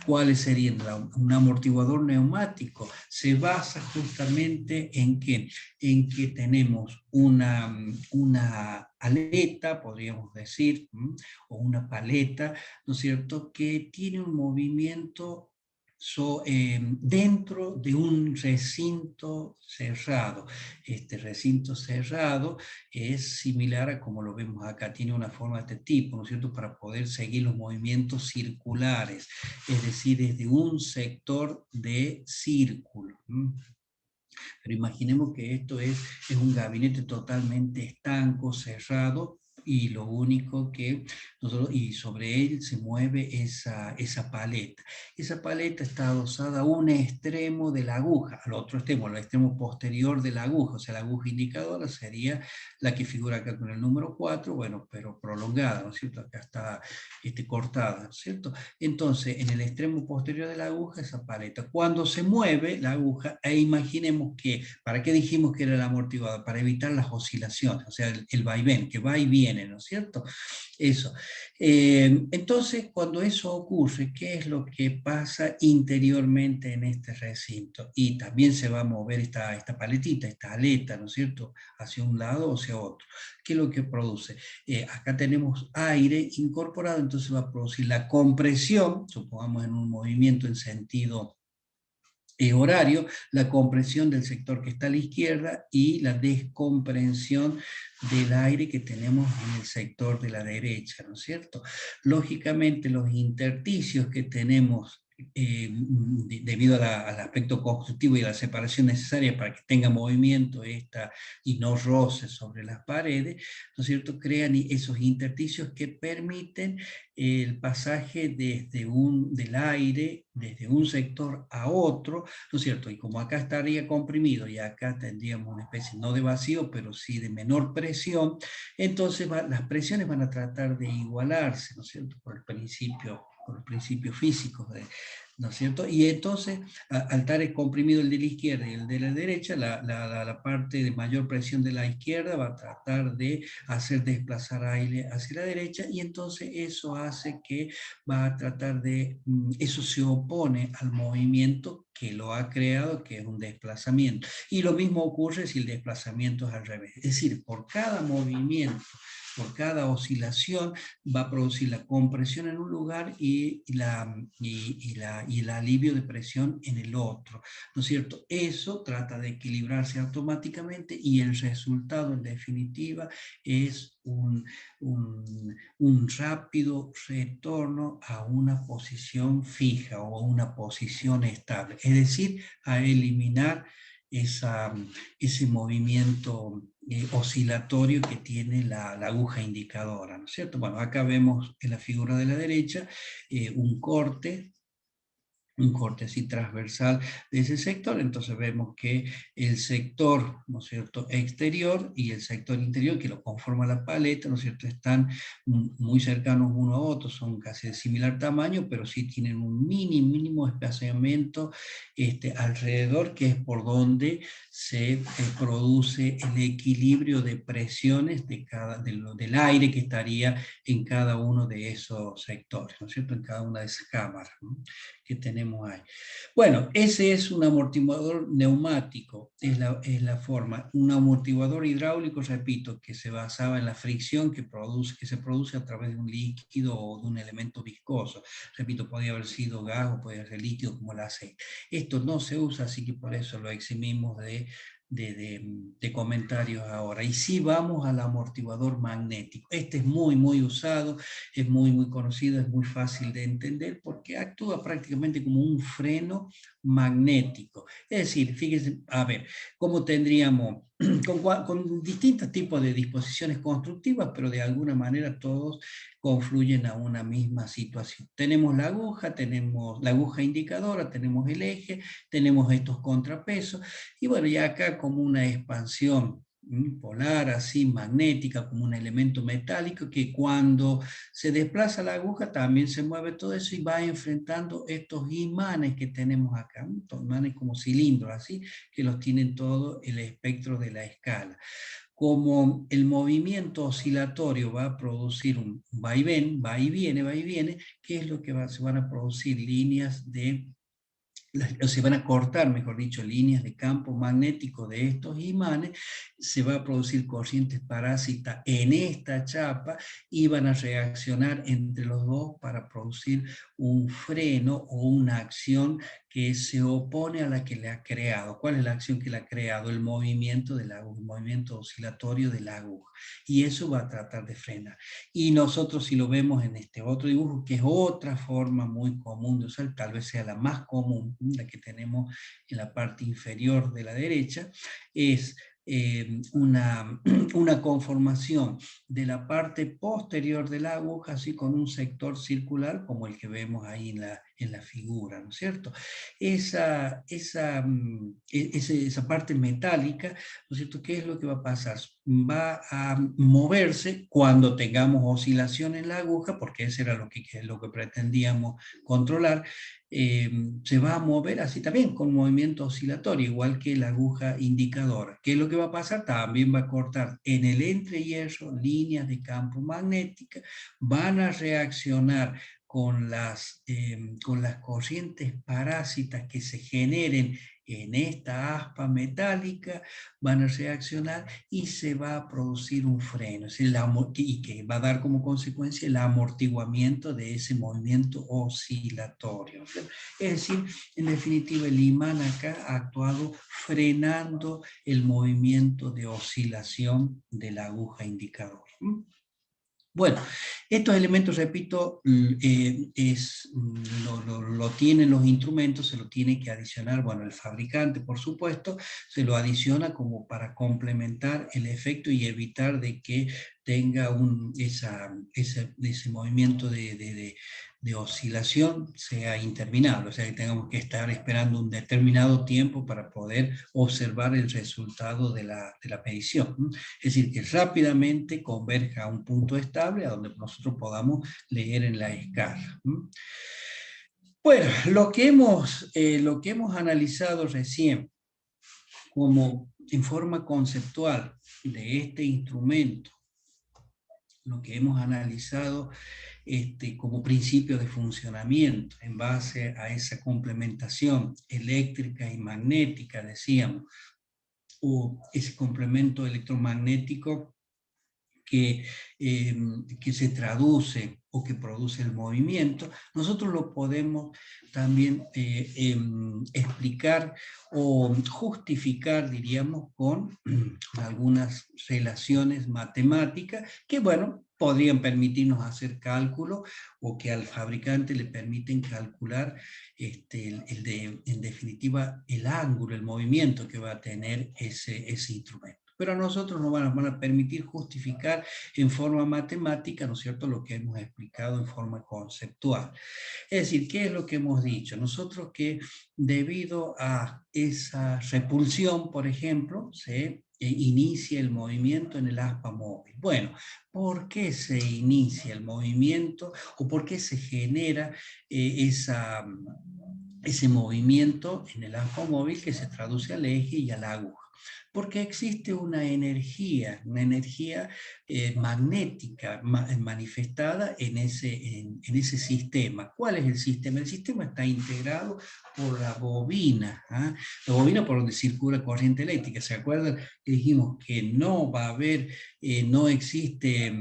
¿Cuáles serían? Un amortiguador neumático se basa justamente en qué? En que tenemos una aleta, podríamos decir, o una paleta, ¿no es cierto?, que tiene un movimiento dentro de un recinto cerrado. Este recinto cerrado es similar a como lo vemos acá, tiene una forma de este tipo, ¿no es cierto?, para poder seguir los movimientos circulares, es decir, desde un sector de círculo. Pero imaginemos que esto es un gabinete totalmente estanco, cerrado, y lo único que nosotros, y sobre él se mueve esa paleta. Esa paleta está adosada a un extremo de la aguja, al otro extremo, al extremo posterior de la aguja, o sea, la aguja indicadora sería la que figura acá con el número 4, bueno, pero prolongada, ¿no es cierto? Acá está cortada, ¿no es cierto? Entonces, en el extremo posterior de la aguja, esa paleta. Cuando se mueve la aguja, imaginemos que, ¿para qué dijimos que era el amortiguador? Para evitar las oscilaciones, o sea, el vaivén, que va y viene, ¿no es cierto? Eso. Entonces, cuando eso ocurre, ¿qué es lo que pasa interiormente en este recinto? Y también se va a mover esta paletita, esta aleta, ¿no es cierto?, hacia un lado o hacia otro. ¿Qué es lo que produce? Acá tenemos aire incorporado, entonces va a producir la compresión, supongamos en un movimiento en sentido horario, la compresión del sector que está a la izquierda y la descompresión del aire que tenemos en el sector de la derecha, ¿no es cierto? Lógicamente los intersticios que tenemos debido al aspecto constructivo y a la separación necesaria para que tenga movimiento y no roce sobre las paredes, ¿no es cierto?, crean esos intersticios que permiten el pasaje del aire desde un sector a otro, ¿no es cierto? Y como acá estaría comprimido y acá tendríamos una especie no de vacío, pero sí de menor presión, entonces las presiones van a tratar de igualarse, ¿no es cierto?, por los principios físicos, ¿no es cierto? Y entonces, al estar comprimido el de la izquierda y el de la derecha, la parte de mayor presión de la izquierda va a tratar de hacer desplazar aire hacia la derecha, y entonces eso hace que va a tratar eso se opone al movimiento que lo ha creado, que es un desplazamiento. Y lo mismo ocurre si el desplazamiento es al revés. Es decir, por cada movimiento, por cada oscilación, va a producir la compresión en un lugar y el alivio de presión en el otro, ¿no es cierto? Eso trata de equilibrarse automáticamente, y el resultado en definitiva es un rápido retorno a una posición fija o a una posición estable, es decir, a eliminar ese movimiento oscilatorio que tiene la aguja indicadora, ¿no es cierto? Bueno, acá vemos en la figura de la derecha un corte así transversal de ese sector. Entonces vemos que el sector, ¿no es cierto?, exterior y el sector interior, que lo conforma la paleta, ¿no es cierto?, están muy cercanos uno a otro, son casi de similar tamaño, pero sí tienen un mínimo espaciamiento alrededor, que es por donde se produce el equilibrio de presiones del aire que estaría en cada uno de esos sectores, ¿no es cierto?, en cada una de esas cámaras, ¿no?, que tenemos ahí. Bueno, ese es un amortiguador neumático, es la forma. Un amortiguador hidráulico, repito, que se basaba en la fricción que se produce a través de un líquido o de un elemento viscoso. Repito, podía haber sido gas o podía ser líquido como el aceite. Esto no se usa, así que por eso lo eximimos de comentarios ahora. Y sí, vamos al amortiguador magnético. Este es muy usado, es muy conocido, es muy fácil de entender porque actúa prácticamente como un freno magnético. Es decir, fíjense, a ver, ¿cómo tendríamos? Con distintos tipos de disposiciones constructivas, pero de alguna manera todos confluyen a una misma situación. Tenemos la aguja indicadora, tenemos el eje, tenemos estos contrapesos, y bueno, ya acá como una expansión polar, así, magnética, como un elemento metálico, que cuando se desplaza la aguja también se mueve todo eso y va enfrentando estos imanes que tenemos acá, estos imanes como cilindros, así, que los tienen todo el espectro de la escala. Como el movimiento oscilatorio va a producir un vaivén, va y viene, ¿qué es lo que se van a producir? Líneas de o se van a cortar, mejor dicho, líneas de campo magnético de estos imanes, se va a producir corrientes parásitas en esta chapa y van a reaccionar entre los dos para producir un freno o una acción que se opone a la que le ha creado. ¿Cuál es la acción que le ha creado? El movimiento de la aguja, el movimiento oscilatorio de la aguja. Y eso va a tratar de frenar. Y nosotros, si lo vemos en este otro dibujo, que es otra forma muy común de usar, tal vez sea la más común, la que tenemos en la parte inferior de la derecha, es una conformación de la parte posterior de la aguja, así con un sector circular como el que vemos ahí en la figura, ¿no es cierto? Esa parte metálica, ¿no es cierto? ¿Qué es lo que va a pasar? Va a moverse cuando tengamos oscilación en la aguja, porque eso era lo que pretendíamos controlar. Se va a mover así también con movimiento oscilatorio, igual que la aguja indicadora. ¿Qué es lo que va a pasar? También va a cortar en el entrehierro líneas de campo magnética, van a reaccionar con las corrientes parásitas que se generen en esta aspa metálica, van a reaccionar y se va a producir un freno, es decir, y que va a dar como consecuencia el amortiguamiento de ese movimiento oscilatorio. Es decir, en definitiva, el imán acá ha actuado frenando el movimiento de oscilación de la aguja indicadora. Bueno, estos elementos, repito, lo tienen los instrumentos, se lo tiene que adicionar, bueno, el fabricante, por supuesto, se lo adiciona como para complementar el efecto y evitar de que tenga ese movimiento de oscilación sea interminable, o sea, que tengamos que estar esperando un determinado tiempo para poder observar el resultado de la medición. Es decir, que rápidamente converja a un punto estable a donde nosotros podamos leer en la escala. Bueno, lo que hemos analizado recién como en forma conceptual de este instrumento, lo que hemos analizado como principio de funcionamiento en base a esa complementación eléctrica y magnética, decíamos, o ese complemento electromagnético que se traduce o que produce el movimiento, nosotros lo podemos también explicar o justificar, diríamos, con algunas relaciones matemáticas que, bueno, podrían permitirnos hacer cálculos o que al fabricante le permiten calcular en definitiva el ángulo, el movimiento que va a tener ese instrumento. Pero a nosotros nos van a permitir justificar en forma matemática, ¿no es cierto?, lo que hemos explicado en forma conceptual. Es decir, ¿qué es lo que hemos dicho? Nosotros que debido a esa repulsión, por ejemplo, se inicia el movimiento en el aspa móvil. Bueno, ¿por qué se inicia el movimiento o por qué se genera ese movimiento en el aspa móvil que se traduce al eje y al aguja? Porque existe una energía magnética manifestada en ese sistema. ¿Cuál es el sistema? El sistema está integrado por la bobina, ¿ah? La bobina por donde circula corriente eléctrica. ¿Se acuerdan que dijimos que no va a haber, no existe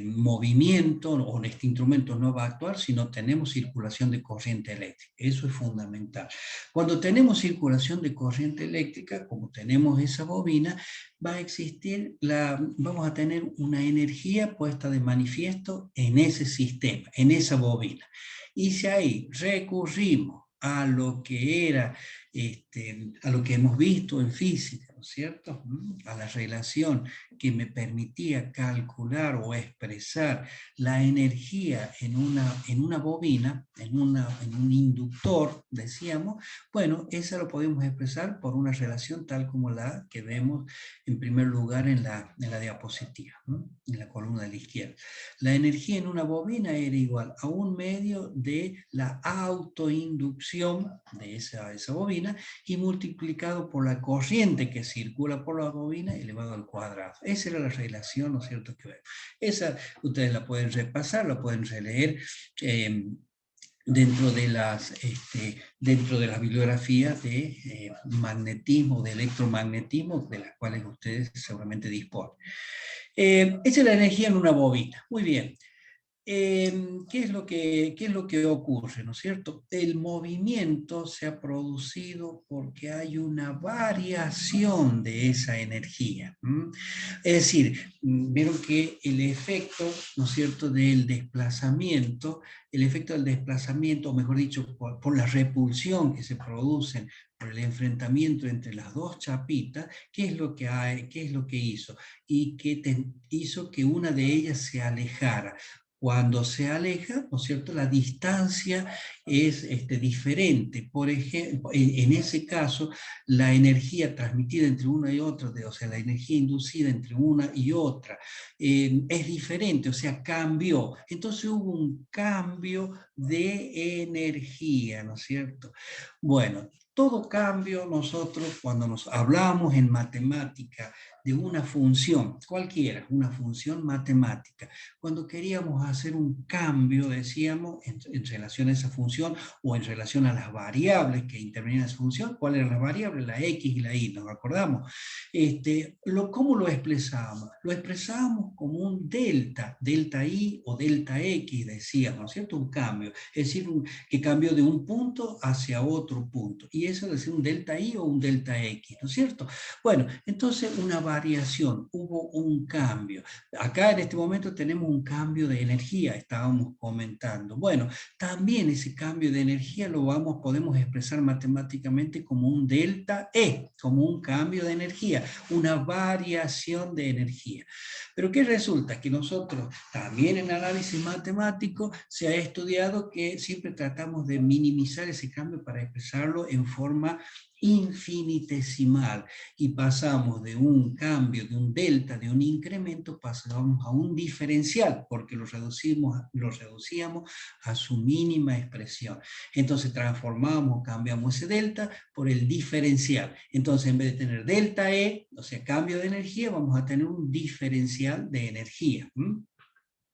movimiento, o este instrumento no va a actuar si no tenemos circulación de corriente eléctrica? Eso es fundamental. Cuando tenemos circulación de corriente eléctrica, como tenemos esa bobina, vamos a tener una energía puesta de manifiesto en ese sistema, en esa bobina. Y si ahí recurrimos a lo que era, a lo que hemos visto en física, ¿no es cierto? A la relación que me permitía calcular o expresar la energía en una bobina, en un inductor, decíamos, bueno, esa lo podemos expresar por una relación tal como la que vemos en primer lugar en la diapositiva, ¿no? En la columna de la izquierda. La energía en una bobina era igual a un medio de la autoinducción de esa bobina y multiplicado por la corriente que circula por la bobina elevado al cuadrado. Esa era la relación, ¿no es cierto? Que vemos. Esa ustedes la pueden repasar, la pueden releer dentro de las bibliografías de magnetismo, de electromagnetismo, de las cuales ustedes seguramente disponen. Esa es la energía en una bobina. Muy bien. ¿Qué es lo que ocurre, ¿no es cierto? El movimiento se ha producido porque hay una variación de esa energía. Es decir, vieron que el efecto, ¿no es cierto?, del desplazamiento, o mejor dicho, por la repulsión que se produce por el enfrentamiento entre las dos chapitas, ¿qué es lo que hay, qué es lo que hizo? Y que hizo que una de ellas se alejara. Cuando se aleja, ¿no es cierto?, la distancia es diferente. Por ejemplo, en ese caso, la energía transmitida entre una y otra, o sea, la energía inducida entre una y otra, es diferente, o sea, cambió. Entonces hubo un cambio de energía, ¿no es cierto? Bueno, todo cambio, nosotros cuando nos hablamos en matemática de una función, cualquiera, una función matemática, cuando queríamos hacer un cambio, decíamos, en relación a esa función o en relación a las variables que intervenían en esa función, ¿cuáles eran las variables? La X y la Y, ¿nos acordamos? ¿Cómo lo expresábamos? Lo expresábamos como un delta, delta Y o delta X, decíamos, ¿no es cierto? Un cambio, es decir, que cambió de un punto hacia otro punto. Y eso es decir, un delta Y o un delta X, ¿no es cierto? Bueno, entonces una variación, hubo un cambio. Acá en este momento tenemos un cambio de energía, estábamos comentando. Bueno, también ese cambio de energía podemos expresar matemáticamente como un delta E, como un cambio de energía, una variación de energía. Pero ¿qué resulta? Que nosotros también en análisis matemático se ha estudiado que siempre tratamos de minimizar ese cambio para expresarlo en forma infinitesimal y pasamos de un cambio, de un delta, de un incremento, pasamos a un diferencial porque lo reducíamos a su mínima expresión. Entonces transformamos, cambiamos ese delta por el diferencial. Entonces en vez de tener delta E, o sea, cambio de energía, vamos a tener un diferencial de energía.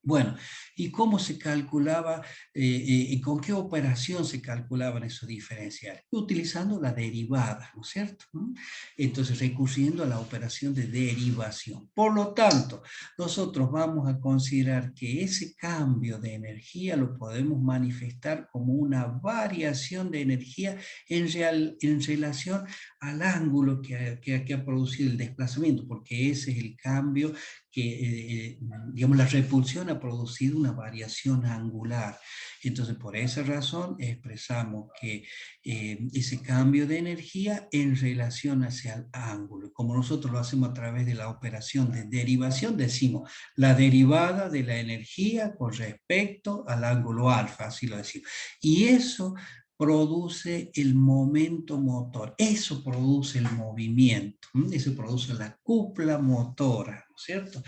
Bueno, ¿y cómo se calculaba, y con qué operación se calculaban esos diferenciales? Utilizando la derivada, ¿no es cierto? Entonces, recurriendo a la operación de derivación. Por lo tanto, nosotros vamos a considerar que ese cambio de energía lo podemos manifestar como una variación de energía en relación al ángulo que ha producido el desplazamiento, porque ese es el cambio que, digamos, la repulsión ha producido una variación angular. Entonces, por esa razón, expresamos que ese cambio de energía en relación hacia el ángulo. Como nosotros lo hacemos a través de la operación de derivación, decimos la derivada de la energía con respecto al ángulo alfa, así lo decimos. Y eso produce el momento motor, eso produce el movimiento, eso produce la cupla motora, ¿no es cierto?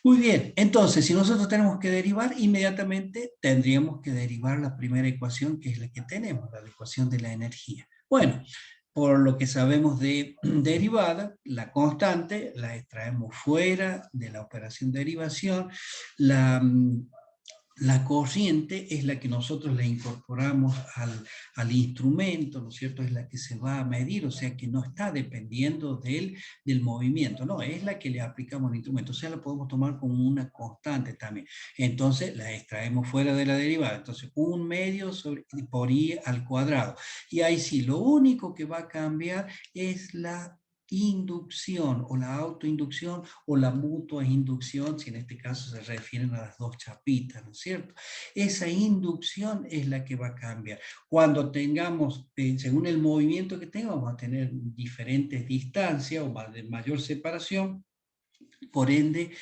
Muy bien, entonces si nosotros tenemos que derivar, inmediatamente tendríamos que derivar la primera ecuación, que es la que tenemos, la ecuación de la energía. Bueno, por lo que sabemos de derivada, la constante la extraemos fuera de la operación de derivación, la corriente es la que nosotros le incorporamos al instrumento, ¿no es cierto? Es la que se va a medir, o sea que no está dependiendo del movimiento, no, es la que le aplicamos al instrumento, o sea, la podemos tomar como una constante también. Entonces la extraemos fuera de la derivada, entonces 1/2 por I al cuadrado. Y ahí sí, lo único que va a cambiar es la inducción o la autoinducción o la mutua inducción, si en este caso se refieren a las dos chapitas, ¿no es cierto? Esa inducción es la que va a cambiar. Cuando tengamos, según el movimiento que tengamos, vamos a tener diferentes distancias o de mayor separación. Por ende,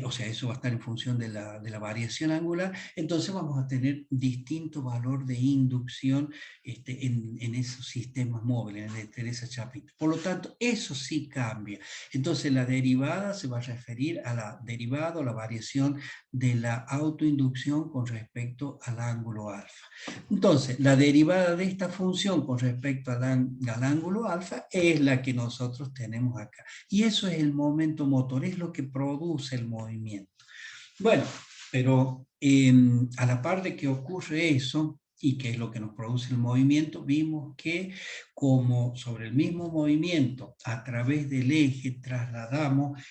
o sea, eso va a estar en función de la variación angular, entonces vamos a tener distinto valor de inducción en esos sistemas móviles, en esa chapita. Por lo tanto, eso sí cambia. Entonces, la derivada se va a referir a la derivada o la variación de la autoinducción con respecto al ángulo alfa. Entonces, la derivada de esta función con respecto al ángulo alfa es la que nosotros tenemos acá. Y eso es el momento motor, es lo que produce el movimiento. Bueno, pero a la par de que ocurre eso, y que es lo que nos produce el movimiento, vimos que como sobre el mismo movimiento, a través del eje, trasladamos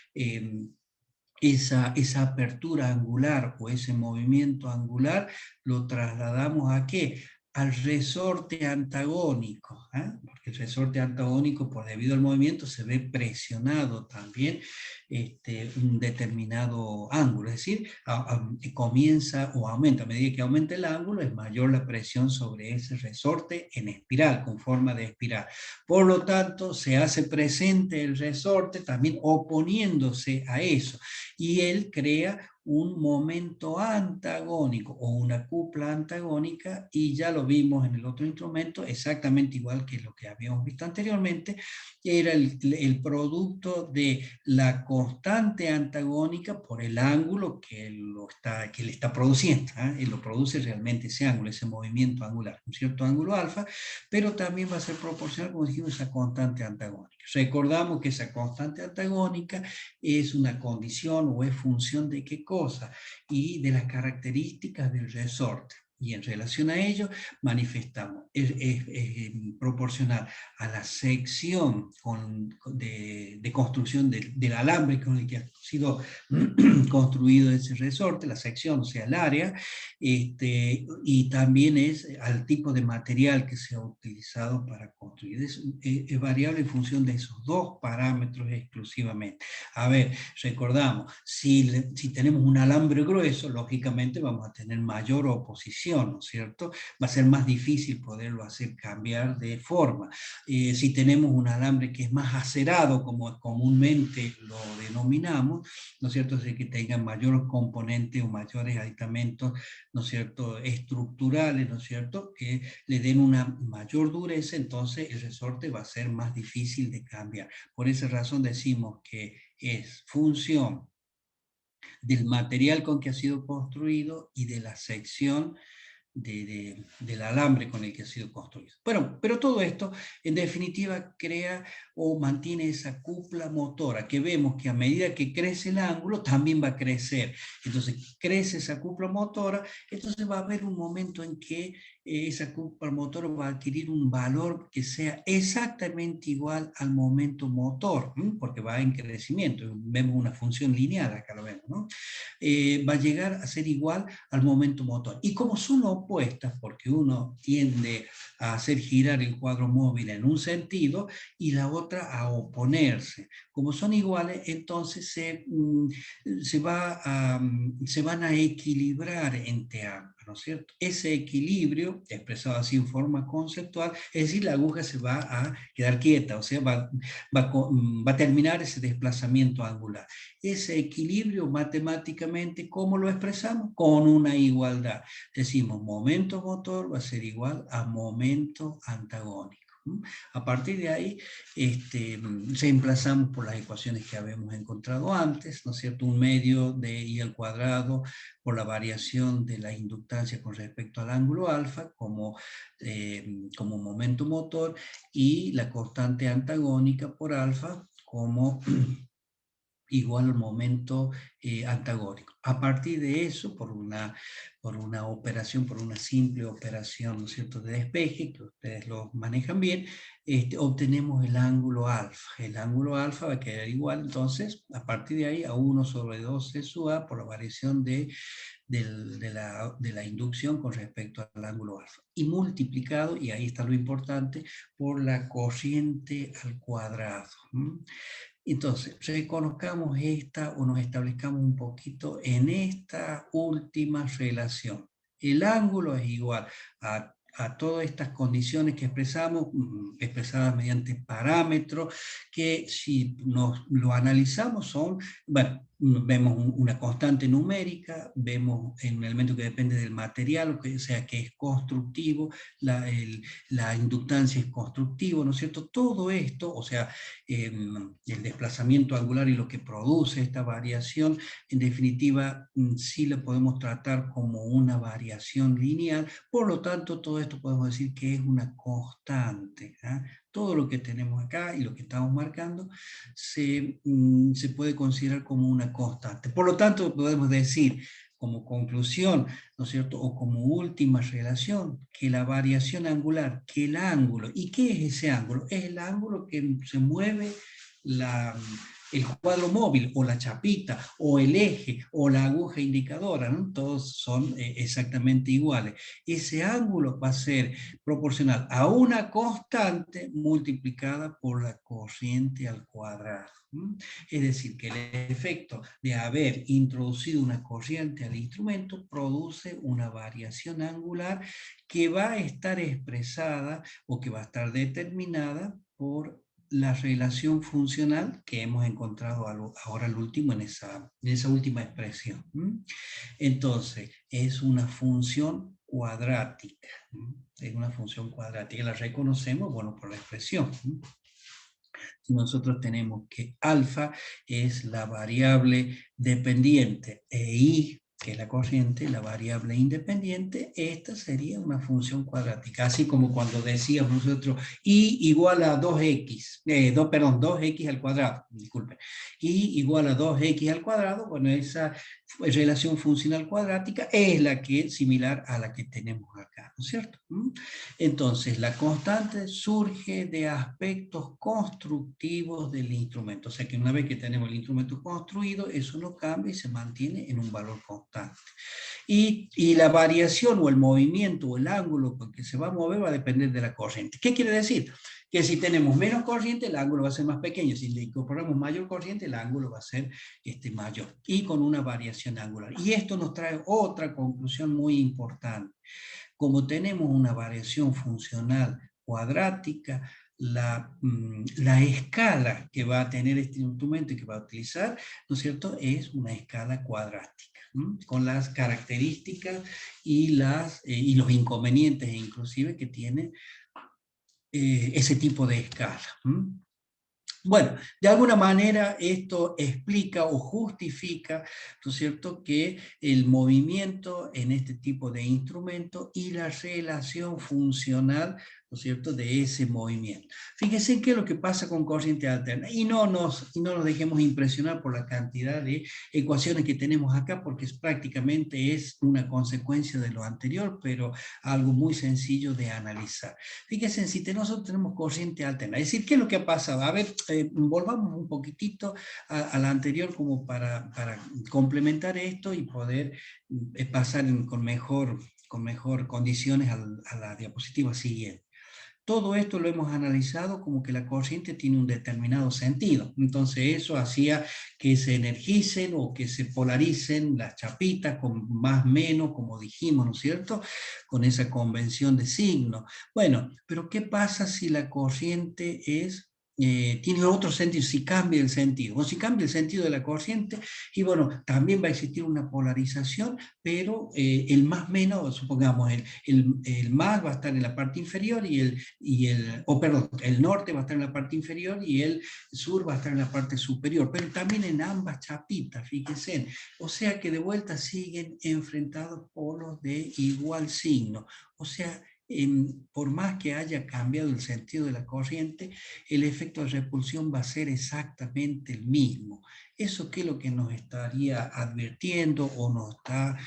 esa apertura angular o ese movimiento angular, lo trasladamos ¿a qué? Al resorte antagónico, ¿eh? Porque el resorte antagónico, por debido al movimiento, se ve presionado también un determinado ángulo, es decir, comienza o aumenta, a medida que aumenta el ángulo, es mayor la presión sobre ese resorte en espiral, con forma de espiral. Por lo tanto, se hace presente el resorte también oponiéndose a eso, y él crea un momento antagónico o una cupla antagónica, y ya lo vimos en el otro instrumento, exactamente igual que lo que habíamos visto anteriormente, era el producto de la constante antagónica por el ángulo que le está produciendo, ¿eh? Y lo produce realmente ese ángulo, ese movimiento angular, un cierto ángulo alfa, pero también va a ser proporcional, como dijimos, esa constante antagónica. Recordamos que esa constante antagónica es una condición o es función de qué cosa, y de las características del resorte. Y en relación a ello, manifestamos, es proporcional a la sección de construcción del alambre con el que ha sido construido ese resorte, la sección, o sea, el área, y también es al tipo de material que se ha utilizado para construir. Es variable en función de esos dos parámetros exclusivamente. A ver, recordamos, si tenemos un alambre grueso, lógicamente vamos a tener mayor oposición, ¿no es cierto? Va a ser más difícil poderlo hacer cambiar de forma. Si tenemos un alambre que es más acerado, como comúnmente lo denominamos, ¿no es cierto? Así que tengan mayor componente o mayores aditamentos, ¿no es cierto?, estructurales, ¿no es cierto?, que le den una mayor dureza, entonces el resorte va a ser más difícil de cambiar. Por esa razón decimos que es función del material con que ha sido construido y de la sección del alambre con el que ha sido construido. Bueno, pero todo esto en definitiva crea o mantiene esa cupla motora que vemos que a medida que crece el ángulo también va a crecer. Entonces crece esa cupla motora, entonces va a haber un momento en que esa cupla motora va a adquirir un valor que sea exactamente igual al momento motor, porque va en crecimiento. Vemos una función lineal, acá lo vemos, ¿no? Va a llegar a ser igual al momento motor. Y como son opuestas, porque uno tiende a hacer girar el cuadro móvil en un sentido y la otra a oponerse. Como son iguales, entonces se van a equilibrar entre ambas, ¿no es cierto? Ese equilibrio, expresado así en forma conceptual, es decir, la aguja se va a quedar quieta, o sea, va a terminar ese desplazamiento angular. Ese equilibrio matemáticamente, ¿cómo lo expresamos? Con una igualdad. Decimos, momento motor va a ser igual a momento antagónico. A partir de ahí, reemplazamos por las ecuaciones que habíamos encontrado antes, ¿no es cierto? Un medio de I al cuadrado por la variación de la inductancia con respecto al ángulo alfa como momento motor, y la constante antagónica por alfa como igual al momento antagónico. A partir de eso, por una operación, por una simple operación, ¿no es cierto?, de despeje, que ustedes lo manejan bien, obtenemos el ángulo alfa. El ángulo alfa va a quedar igual, entonces, a partir de ahí, a 1/2 sub A por la variación de la inducción con respecto al ángulo alfa. Y multiplicado, y ahí está lo importante, por la corriente al cuadrado. Entonces, reconozcamos esta o nos establezcamos un poquito en esta última relación. El ángulo es igual a todas estas condiciones que expresamos, expresadas mediante parámetros, que si nos lo analizamos son, bueno, vemos una constante numérica, vemos un elemento que depende del material, o sea que es constructivo, la inductancia es constructivo, ¿no es cierto? Todo esto, o sea, el desplazamiento angular y lo que produce esta variación, en definitiva, sí la podemos tratar como una variación lineal, por lo tanto, todo esto podemos decir que es una constante. Todo lo que tenemos acá y lo que estamos marcando se puede considerar como una constante. Por lo tanto, podemos decir como conclusión, ¿no es cierto?, o como última relación, que la variación angular, que el ángulo, ¿y qué es ese ángulo? Es el ángulo que se mueve el cuadro móvil, o la chapita, o el eje, o la aguja indicadora, ¿no? Todos son exactamente iguales. Ese ángulo va a ser proporcional a una constante multiplicada por la corriente al cuadrado. Es decir, que el efecto de haber introducido una corriente al instrumento produce una variación angular que va a estar expresada o que va a estar determinada por la relación funcional que hemos encontrado ahora al último en esa última expresión. Entonces, es una función cuadrática. Es una función cuadrática. La reconocemos, bueno, por la expresión. Nosotros tenemos que alfa es la variable dependiente e i, que es la corriente, la variable independiente, esta sería una función cuadrática. Así como cuando decíamos nosotros i igual a 2x, 2x al cuadrado, disculpen, i igual a 2x al cuadrado, bueno, esa relación funcional cuadrática es la que es similar a la que tenemos acá, ¿no es cierto? Entonces, la constante surge de aspectos constructivos del instrumento. O sea que una vez que tenemos el instrumento construido, eso no cambia y se mantiene en un valor constante. Y la variación o el movimiento o el ángulo con que se va a mover va a depender de la corriente. ¿Qué quiere decir? Que si tenemos menos corriente, el ángulo va a ser más pequeño. Si le incorporamos mayor corriente, el ángulo va a ser mayor. Y con una variación angular. Y esto nos trae otra conclusión muy importante. Como tenemos una variación funcional cuadrática, la escala que va a tener este instrumento y que va a utilizar, ¿no es cierto?, es una escala cuadrática, con las características y los inconvenientes inclusive que tiene ese tipo de escala. Bueno, de alguna manera esto explica o justifica, ¿no es cierto?, que el movimiento en este tipo de instrumento y la relación funcional, ¿no es cierto?, de ese movimiento. Fíjense qué es lo que pasa con corriente alterna y no nos dejemos impresionar por la cantidad de ecuaciones que tenemos acá, porque prácticamente es una consecuencia de lo anterior, pero algo muy sencillo de analizar. Fíjense, si nosotros tenemos corriente alterna, es decir, ¿qué es lo que ha pasado? A ver, volvamos un poquitito a la anterior como para complementar esto y poder pasar con mejor condiciones a la diapositiva siguiente. Todo esto lo hemos analizado como que la corriente tiene un determinado sentido. Entonces eso hacía que se energicen o que se polaricen las chapitas con más menos, como dijimos, ¿no es cierto?, con esa convención de signo. Bueno, pero ¿qué pasa si la corriente tiene otro sentido, si cambia el sentido? O si cambia el sentido de la corriente, y bueno, también va a existir una polarización, pero el más menos, supongamos, el más va a estar en la parte inferior el norte va a estar en la parte inferior y el sur va a estar en la parte superior, pero también en ambas chapitas, fíjense. O sea que de vuelta siguen enfrentados polos de igual signo. O sea, por más que haya cambiado el sentido de la corriente, el efecto de repulsión va a ser exactamente el mismo. ¿Eso qué es lo que nos estaría advirtiendo o nos está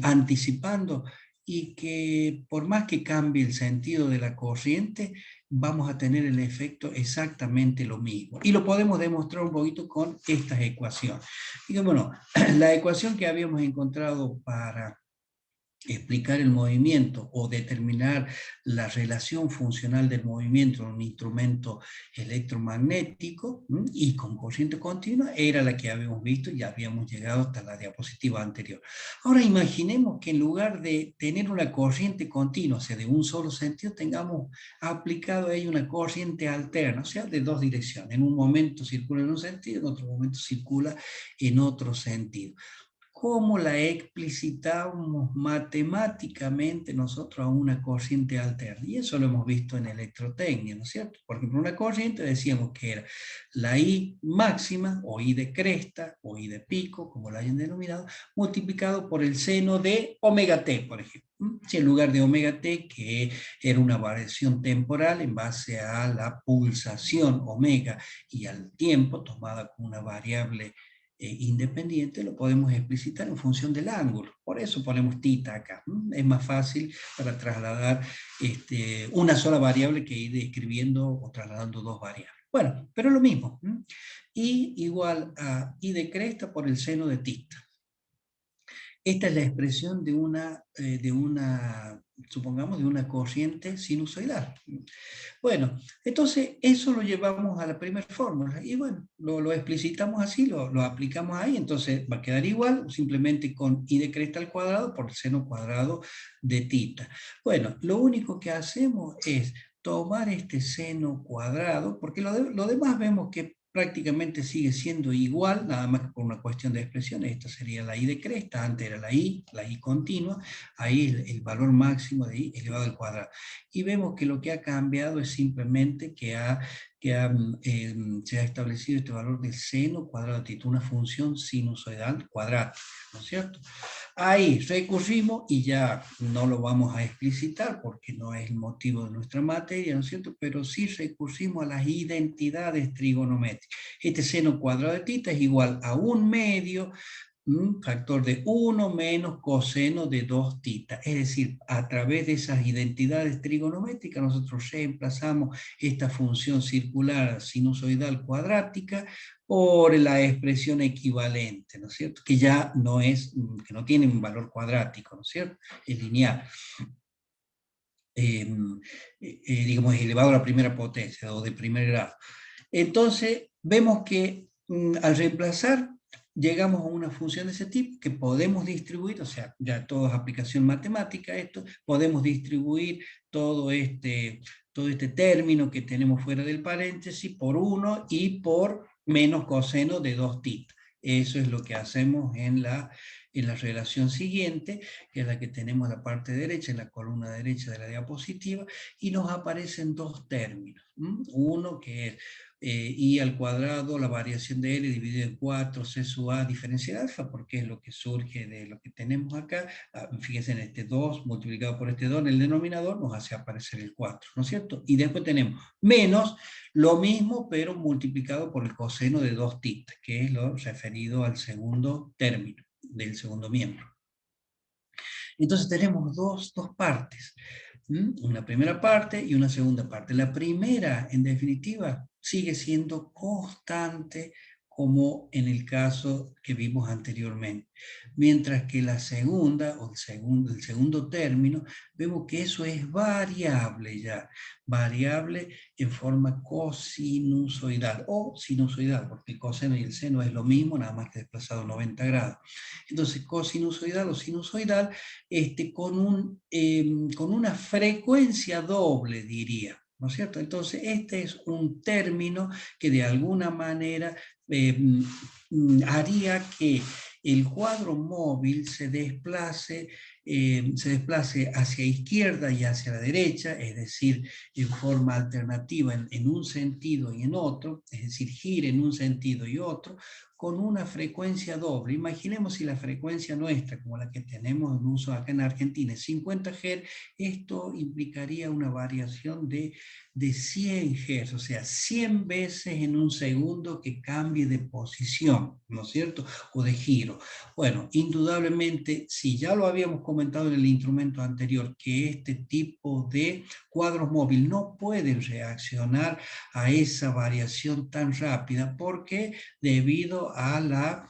anticipando? Y que por más que cambie el sentido de la corriente, vamos a tener el efecto exactamente lo mismo. Y lo podemos demostrar un poquito con estas ecuaciones. Y bueno, la ecuación que habíamos encontrado para explicar el movimiento o determinar la relación funcional del movimiento en un instrumento electromagnético y con corriente continua era la que habíamos visto y ya habíamos llegado hasta la diapositiva anterior. Ahora imaginemos que en lugar de tener una corriente continua, o sea, de un solo sentido, tengamos aplicado ahí una corriente alterna, o sea, de dos direcciones. En un momento circula en un sentido, en otro momento circula en otro sentido. ¿Cómo la explicitamos matemáticamente nosotros a una corriente alterna? Y eso lo hemos visto en electrotecnia, ¿no es cierto? Por ejemplo, una corriente decíamos que era la I máxima, o I de cresta, o I de pico, como la hayan denominado, multiplicado por el seno de omega t, por ejemplo. Si en lugar de omega t, que era una variación temporal en base a la pulsación omega y al tiempo, tomada como una variable independiente, lo podemos explicitar en función del ángulo. Por eso ponemos tita acá. Es más fácil para trasladar una sola variable que ir escribiendo o trasladando dos variables. Bueno, pero es lo mismo. I igual a I de cresta por el seno de tita. Esta es la expresión supongamos, de una corriente sinusoidal. Bueno, entonces eso lo llevamos a la primera fórmula y bueno, lo explicitamos así, lo aplicamos ahí, entonces va a quedar igual, simplemente con I de cresta al cuadrado por el seno cuadrado de tita. Bueno, lo único que hacemos es tomar este seno cuadrado, porque lo demás vemos que prácticamente sigue siendo igual, nada más que por una cuestión de expresiones. Esta sería la I de cresta, antes era la I continua, ahí el valor máximo de I elevado al cuadrado. Y vemos que lo que ha cambiado es simplemente que se ha establecido este valor del seno cuadrado de tita, una función sinusoidal cuadrática, ¿no es cierto? Ahí recurrimos y ya no lo vamos a explicitar porque no es el motivo de nuestra materia, ¿no es cierto? Pero sí recurrimos a las identidades trigonométricas. Este seno cuadrado de tita es igual a 1/2 factor de 1 menos coseno de 2 tita. Es decir, a través de esas identidades trigonométricas nosotros reemplazamos esta función circular sinusoidal cuadrática por la expresión equivalente, ¿no es cierto? Que ya no es, que no tiene un valor cuadrático, ¿no es cierto? Es lineal. Digamos, es elevado a la primera potencia o de primer grado. Entonces, vemos que al reemplazar llegamos a una función de ese tipo que podemos distribuir, o sea, ya todo es aplicación matemática esto, podemos distribuir todo este término que tenemos fuera del paréntesis por 1 y por menos coseno de 2 tita. Eso es lo que hacemos en la relación siguiente, que es la que tenemos en la parte derecha, en la columna derecha de la diapositiva, y nos aparecen dos términos. Uno que es I al cuadrado, la variación de L dividido en 4, C sub A diferencia de alfa, porque es lo que surge de lo que tenemos acá. Fíjense en este 2 multiplicado por este 2 en el denominador, nos hace aparecer el 4, ¿no es cierto? Y después tenemos menos lo mismo, pero multiplicado por el coseno de 2 tita, que es lo referido al segundo término del segundo miembro. Entonces tenemos dos partes, una primera parte y una segunda parte. La primera, en definitiva, sigue siendo constante como en el caso que vimos anteriormente. Mientras que la segunda, o el segundo término, vemos que eso es variable ya, variable en forma cosinusoidal o sinusoidal, porque el coseno y el seno es lo mismo, nada más que desplazado 90 grados. Entonces, cosinusoidal o sinusoidal, con una frecuencia doble, diría. ¿No es cierto? Entonces, este es un término que de alguna manera haría que el cuadro móvil se desplace hacia izquierda y hacia la derecha, es decir, en forma alternativa en un sentido y en otro, es decir, gire en un sentido y otro, con una frecuencia doble. Imaginemos si la frecuencia nuestra, como la que tenemos en uso acá en Argentina, es 50 Hz, esto implicaría una variación de 100 Hz, o sea, 100 veces en un segundo que cambie de posición, ¿no es cierto? O de giro. Bueno, indudablemente, si ya lo habíamos comentado en el instrumento anterior, que este tipo de cuadros móviles no pueden reaccionar a esa variación tan rápida, porque debido a la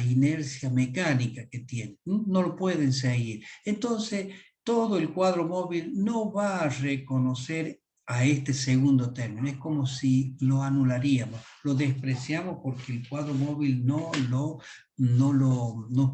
inercia mecánica que tiene, no lo pueden seguir. Entonces, todo el cuadro móvil no va a reconocer a este segundo término. Es como si lo anularíamos, lo despreciamos porque el cuadro móvil no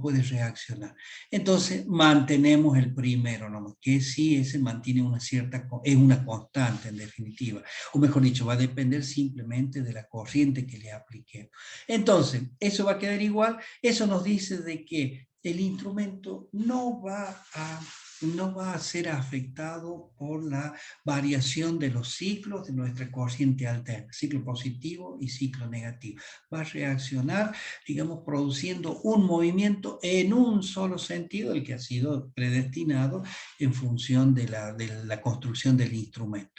puede reaccionar. Entonces mantenemos el primero, ¿no? Que sí, ese mantiene una cierta, es una constante en definitiva, o mejor dicho, va a depender simplemente de la corriente que le apliquemos. Entonces, eso va a quedar igual. Eso nos dice de que el instrumento no va a ser afectado por la variación de los ciclos de nuestra corriente alterna, ciclo positivo y ciclo negativo. Va a reaccionar, digamos, produciendo un movimiento en un solo sentido, el que ha sido predestinado en función de la construcción del instrumento.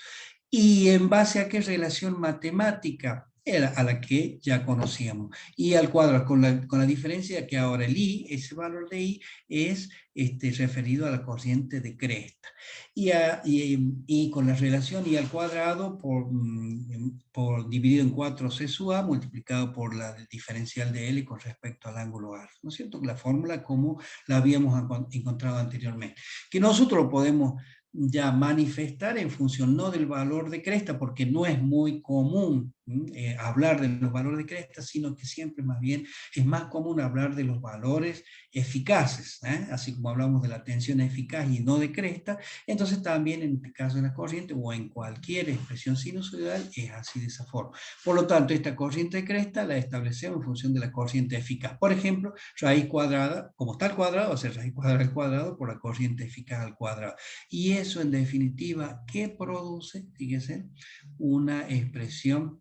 ¿Y en base a qué relación matemática? A la que ya conocíamos. Y al cuadrado, con la diferencia que ahora el I, ese valor de I, es referido a la corriente de cresta. Y con la relación I al cuadrado por dividido en 4 C sub A multiplicado por la diferencial de L con respecto al ángulo alfa. ¿No es cierto? La fórmula como la habíamos encontrado anteriormente. Que nosotros lo podemos ya manifestar en función no del valor de cresta, porque no es muy común hablar de los valores de cresta, sino que siempre más bien es más común hablar de los valores eficaces, así como hablamos de la tensión eficaz y no de cresta. Entonces también en el caso de la corriente o en cualquier expresión sinusoidal es así de esa forma. Por lo tanto, esta corriente de cresta la establecemos en función de la corriente eficaz. Por ejemplo, raíz cuadrada, como está al cuadrado, va a ser raíz cuadrada al cuadrado por la corriente eficaz al cuadrado. Y eso en definitiva, ¿qué produce? Fíjense, una expresión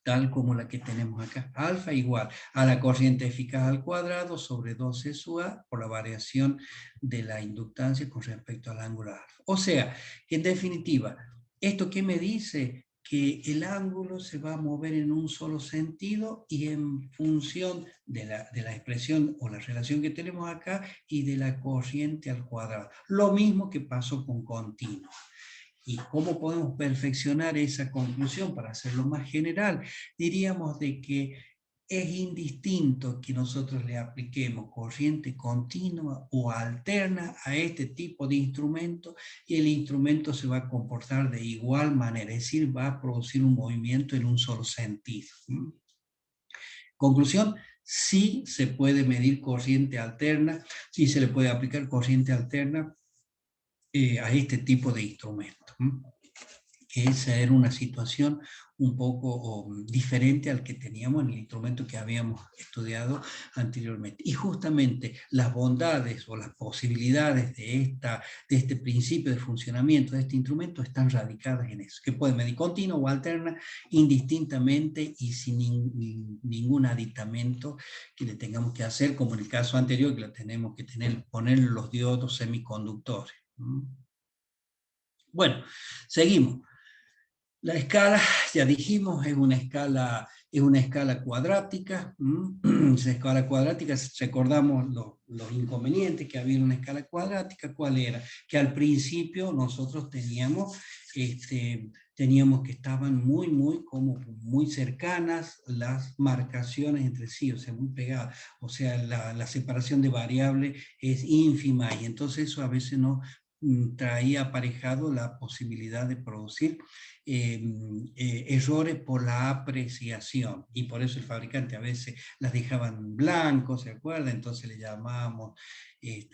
tal como la que tenemos acá. Alfa igual a la corriente eficaz al cuadrado sobre 2C sub A por la variación de la inductancia con respecto al ángulo alfa. O sea, en definitiva, ¿esto qué me dice? Que el ángulo se va a mover en un solo sentido y en función de la expresión o la relación que tenemos acá y de la corriente al cuadrado. Lo mismo que pasó con continuo. ¿Y cómo podemos perfeccionar esa conclusión para hacerlo más general? Diríamos de que es indistinto que nosotros le apliquemos corriente continua o alterna a este tipo de instrumento y el instrumento se va a comportar de igual manera, es decir, va a producir un movimiento en un solo sentido. Conclusión, sí se puede medir corriente alterna, sí se le puede aplicar corriente alterna a este tipo de instrumentos. Esa era una situación un poco diferente al que teníamos en el instrumento que habíamos estudiado anteriormente. Y justamente las bondades o las posibilidades de este principio de funcionamiento de este instrumento están radicadas en eso, que puede medir continua o alterna indistintamente y sin ningún aditamento que le tengamos que hacer, como en el caso anterior que lo tenemos que poner los diodos semiconductores. Bueno, seguimos. La escala, ya dijimos, es una escala cuadrática. Esa escala cuadrática, recordamos los inconvenientes que había en una escala cuadrática. ¿Cuál era? Que al principio nosotros teníamos que estaban muy cercanas las marcaciones entre sí, o sea, muy pegadas. O sea, la separación de variables es ínfima y entonces eso a veces no traía aparejado la posibilidad de producir errores por la apreciación, y por eso el fabricante a veces las dejaban blancos, ¿se acuerda? Entonces le llamábamos,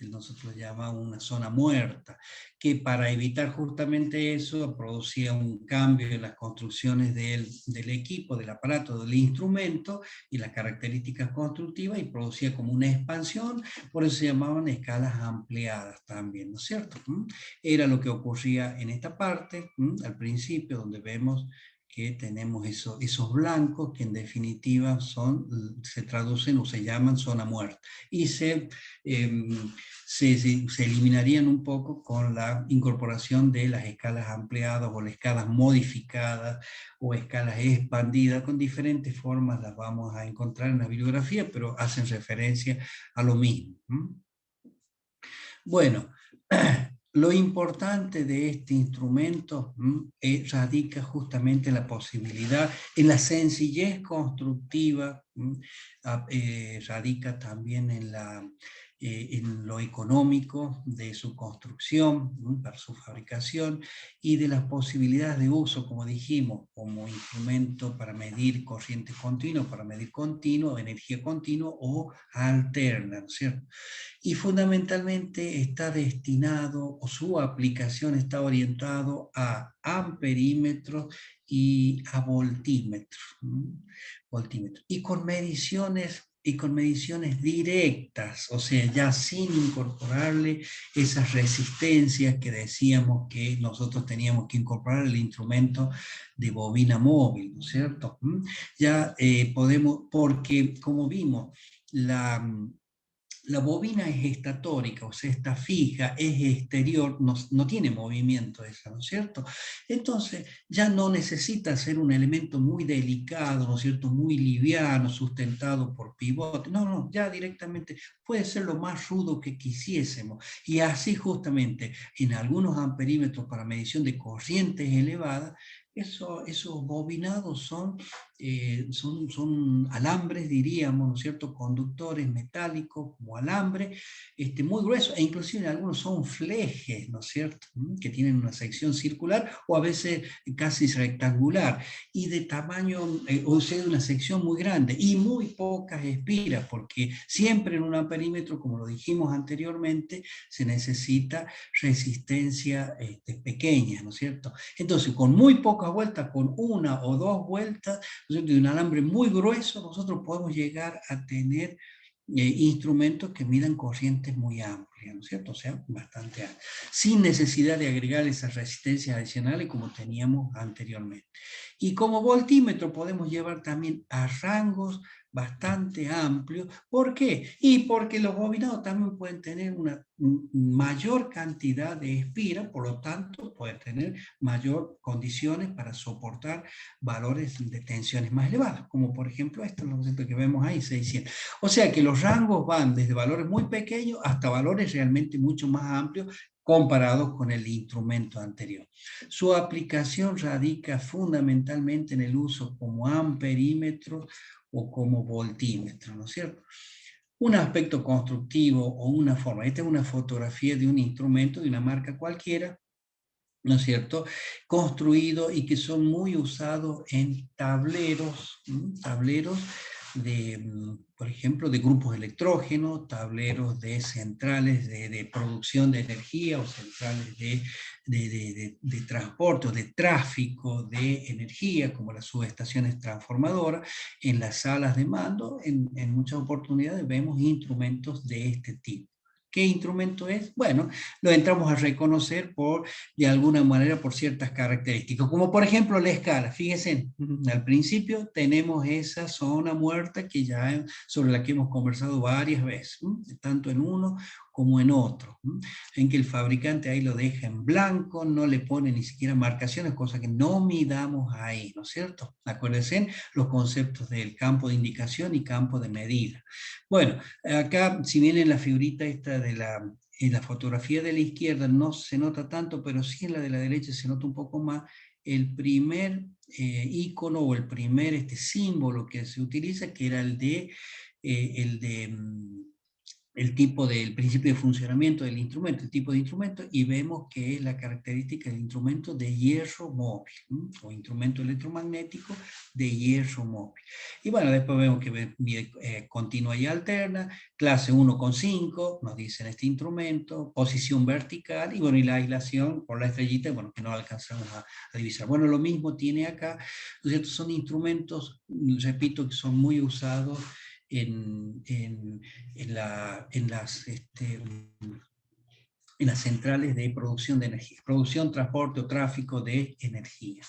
nosotros llamábamos una zona muerta, que para evitar justamente eso producía un cambio en las construcciones del equipo, del aparato, del instrumento y las características constructivas, y producía como una expansión, por eso se llamaban escalas ampliadas también, ¿no es cierto? Era lo que ocurría en esta parte, al principio, donde vemos que tenemos esos blancos que en definitiva se traducen o se llaman zona muerta. Y se eliminarían un poco con la incorporación de las escalas ampliadas o las escalas modificadas o escalas expandidas, con diferentes formas las vamos a encontrar en la bibliografía, pero hacen referencia a lo mismo. Bueno, lo importante de este instrumento radica justamente en la posibilidad, en la sencillez constructiva, radica también en lo económico de su construcción, para su fabricación, y de las posibilidades de uso, como dijimos, como instrumento para medir corriente continua, para medir continuo, energía continua o alterna, ¿no es cierto? Y fundamentalmente está destinado, o su aplicación está orientado a amperímetros y a voltímetros. Voltímetros. Y con mediciones directas, o sea, ya sin incorporarle esas resistencias que decíamos que nosotros teníamos que incorporar el instrumento de bobina móvil, ¿no es cierto? Ya podemos, porque como vimos, la bobina es estatórica, o sea, está fija, es exterior, no tiene movimiento esa, ¿no es cierto? Entonces, ya no necesita ser un elemento muy delicado, ¿no es cierto? Muy liviano, sustentado por pivote. No, ya directamente puede ser lo más rudo que quisiésemos. Y así justamente, en algunos amperímetros para medición de corrientes elevadas, esos bobinados son alambres, diríamos, ¿no es cierto?, conductores metálicos como alambre, muy gruesos, e inclusive algunos son flejes, ¿no es cierto?, que tienen una sección circular o a veces casi rectangular, y de tamaño, o sea, de una sección muy grande, y muy pocas espiras, porque siempre en un amperímetro, como lo dijimos anteriormente, se necesita resistencia pequeña, ¿no es cierto? Entonces, con muy pocas vueltas, con una o dos vueltas, de un alambre muy grueso, nosotros podemos llegar a tener instrumentos que midan corrientes muy amplias, ¿no es cierto? O sea, bastante amplias, sin necesidad de agregar esas resistencias adicionales como teníamos anteriormente. Y como voltímetro podemos llevar también a rangos bastante amplios. ¿Por qué? Y porque los bobinados también pueden tener una mayor cantidad de espiras, por lo tanto pueden tener mayor condiciones para soportar valores de tensiones más elevadas, como por ejemplo esto, ¿no es cierto?, que vemos ahí, 600. O sea que los rangos van desde valores muy pequeños hasta valores realmente mucho más amplios comparados con el instrumento anterior. Su aplicación radica fundamentalmente en el uso como amperímetro o como voltímetro, ¿no es cierto? Un aspecto constructivo o una forma. Esta es una fotografía de un instrumento de una marca cualquiera, ¿no es cierto?, construido y que son muy usados en tableros, tableros de, por ejemplo, de grupos electrógenos, tableros de centrales de producción de energía o centrales de transporte o de tráfico de energía, como las subestaciones transformadoras. En las salas de mando, en muchas oportunidades vemos instrumentos de este tipo. ¿Qué instrumento es? Bueno, lo entramos a reconocer de alguna manera por ciertas características, como por ejemplo la escala. Fíjense, al principio tenemos esa zona muerta sobre la que hemos conversado varias veces, tanto en uno como en otro, en que el fabricante ahí lo deja en blanco, no le pone ni siquiera marcaciones, cosa que no midamos ahí, ¿no es cierto? Acuérdense los conceptos del campo de indicación y campo de medida. Bueno, acá, si bien en la figurita esta en la fotografía de la izquierda no se nota tanto, pero sí en la de la derecha se nota un poco más, el primer icono o el primer símbolo que se utiliza, que era el de el tipo del principio de funcionamiento del instrumento, el tipo de instrumento, y vemos que es la característica del instrumento de hierro móvil, o instrumento electromagnético de hierro móvil. Y bueno, después vemos que mide continua y alterna, clase 1,5, nos dicen este instrumento, posición vertical, y bueno, y la aislación por la estrellita, bueno, que no alcanzamos a divisar. Bueno, lo mismo tiene acá, ¿no es cierto? Son instrumentos, repito, que son muy usados en las en las centrales de producción de energía, producción, transporte o tráfico de energía.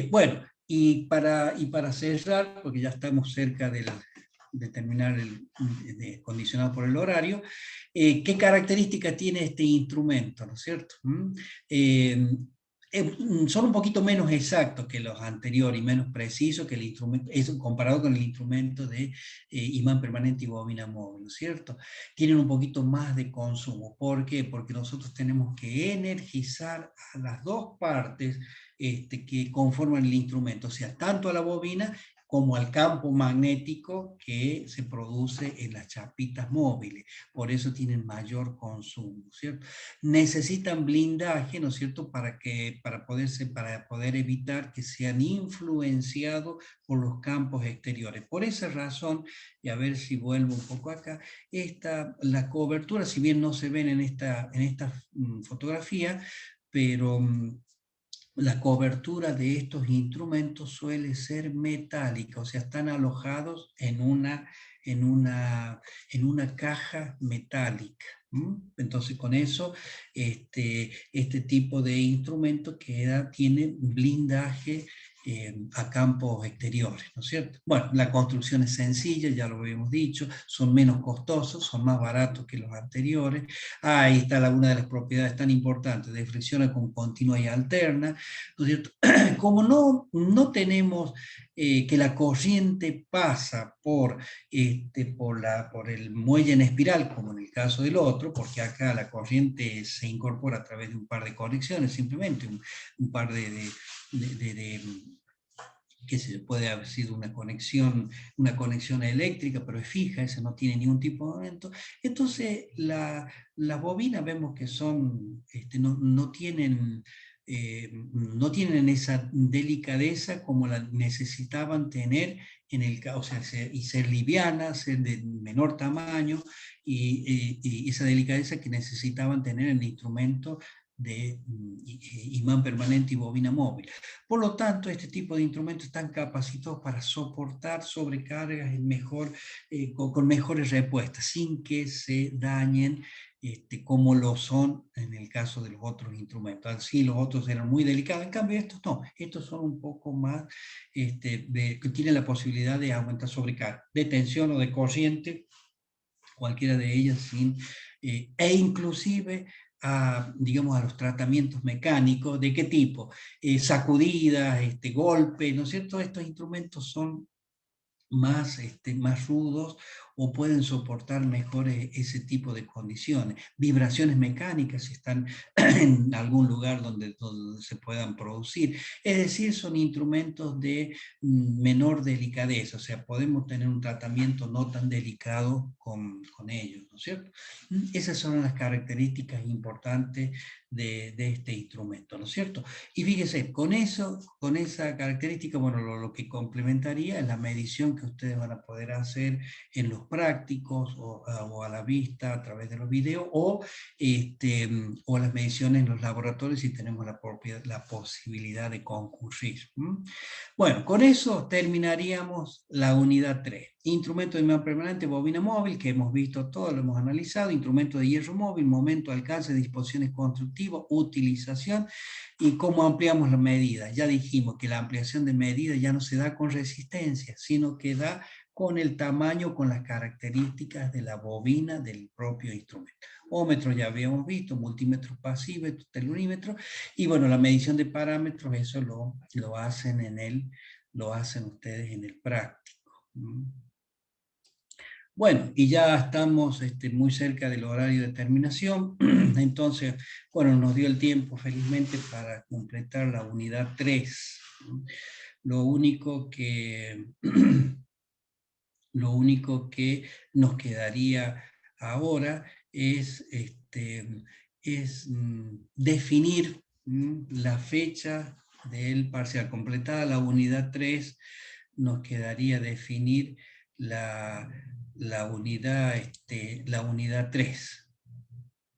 Bueno, y para cerrar, porque ya estamos cerca de terminar condicionado por el horario, ¿qué característica tiene este instrumento, ¿no es cierto? Son un poquito menos exactos que los anteriores y menos precisos que el instrumento, eso comparado con el instrumento de imán permanente y bobina móvil, ¿no es cierto? Tienen un poquito más de consumo. ¿Por qué? Porque nosotros tenemos que energizar a las dos partes que conforman el instrumento, o sea, tanto a la bobina como al campo magnético que se produce en las chapitas móviles. Por eso tienen mayor consumo, ¿cierto? Necesitan blindaje, ¿no es cierto?, para poder evitar que sean influenciados por los campos exteriores. Por esa razón, y a ver si vuelvo un poco acá, la cobertura, si bien no se ven en esta fotografía, pero la cobertura de estos instrumentos suele ser metálica, o sea, están alojados en una caja metálica. Entonces, con eso, este tipo de instrumento tiene blindaje a campos exteriores, ¿no es cierto? Bueno, la construcción es sencilla, ya lo habíamos dicho, son menos costosos, son más baratos que los anteriores. Ahí está una de las propiedades tan importantes, de fricción con continua y alterna, ¿no es cierto? Como no tenemos que la corriente pasa por el muelle en espiral, como en el caso del otro, porque acá la corriente se incorpora a través de un par de conexiones, simplemente un par que se puede haber sido una conexión eléctrica, pero es fija, esa no tiene ningún tipo de movimiento. Entonces, las bobinas vemos que no tienen esa delicadeza como la necesitaban tener o sea, y ser livianas, ser de menor tamaño, y esa delicadeza que necesitaban tener en el instrumento de imán permanente y bobina móvil. Por lo tanto, este tipo de instrumentos están capacitados para soportar sobrecargas con mejores respuestas, sin que se dañen como lo son en el caso de los otros instrumentos. Así los otros eran muy delicados, en cambio estos no, estos son un poco más, que tienen la posibilidad de aguantar sobrecarga, de tensión o de corriente, cualquiera de ellas, e inclusive digamos, a los tratamientos mecánicos. ¿De qué tipo? Sacudidas, golpes, ¿no es cierto? Estos instrumentos son más rudos o pueden soportar mejor ese tipo de condiciones. Vibraciones mecánicas si están en algún lugar donde se puedan producir. Es decir, son instrumentos de menor delicadeza, o sea, podemos tener un tratamiento no tan delicado con ellos, ¿no es cierto? Esas son las características importantes de este instrumento, ¿no es cierto? Y fíjese, con esa característica, bueno, lo que complementaría es la medición que ustedes van a poder hacer en los prácticos o a la vista a través de los videos, o las mediciones en los laboratorios si tenemos la posibilidad de concurrir. Bueno, con eso terminaríamos la unidad 3. Instrumento de imán permanente, bobina móvil, que hemos visto todo, lo hemos analizado. Instrumento de hierro móvil, momento, alcance, disposiciones constructivas, utilización y cómo ampliamos la medida. Ya dijimos que la ampliación de medida ya no se da con resistencia, sino que da con el tamaño, con las características de la bobina del propio instrumento. Ómetros ya habíamos visto, multímetros pasivos, telurímetros, y bueno, la medición de parámetros, eso lo hacen ustedes en el práctico. Bueno, y ya estamos muy cerca del horario de terminación, entonces, bueno, nos dio el tiempo felizmente para completar la unidad 3. Lo único que, lo único que nos quedaría ahora es definir la fecha del parcial. Completada la unidad 3, nos quedaría definir la unidad 3.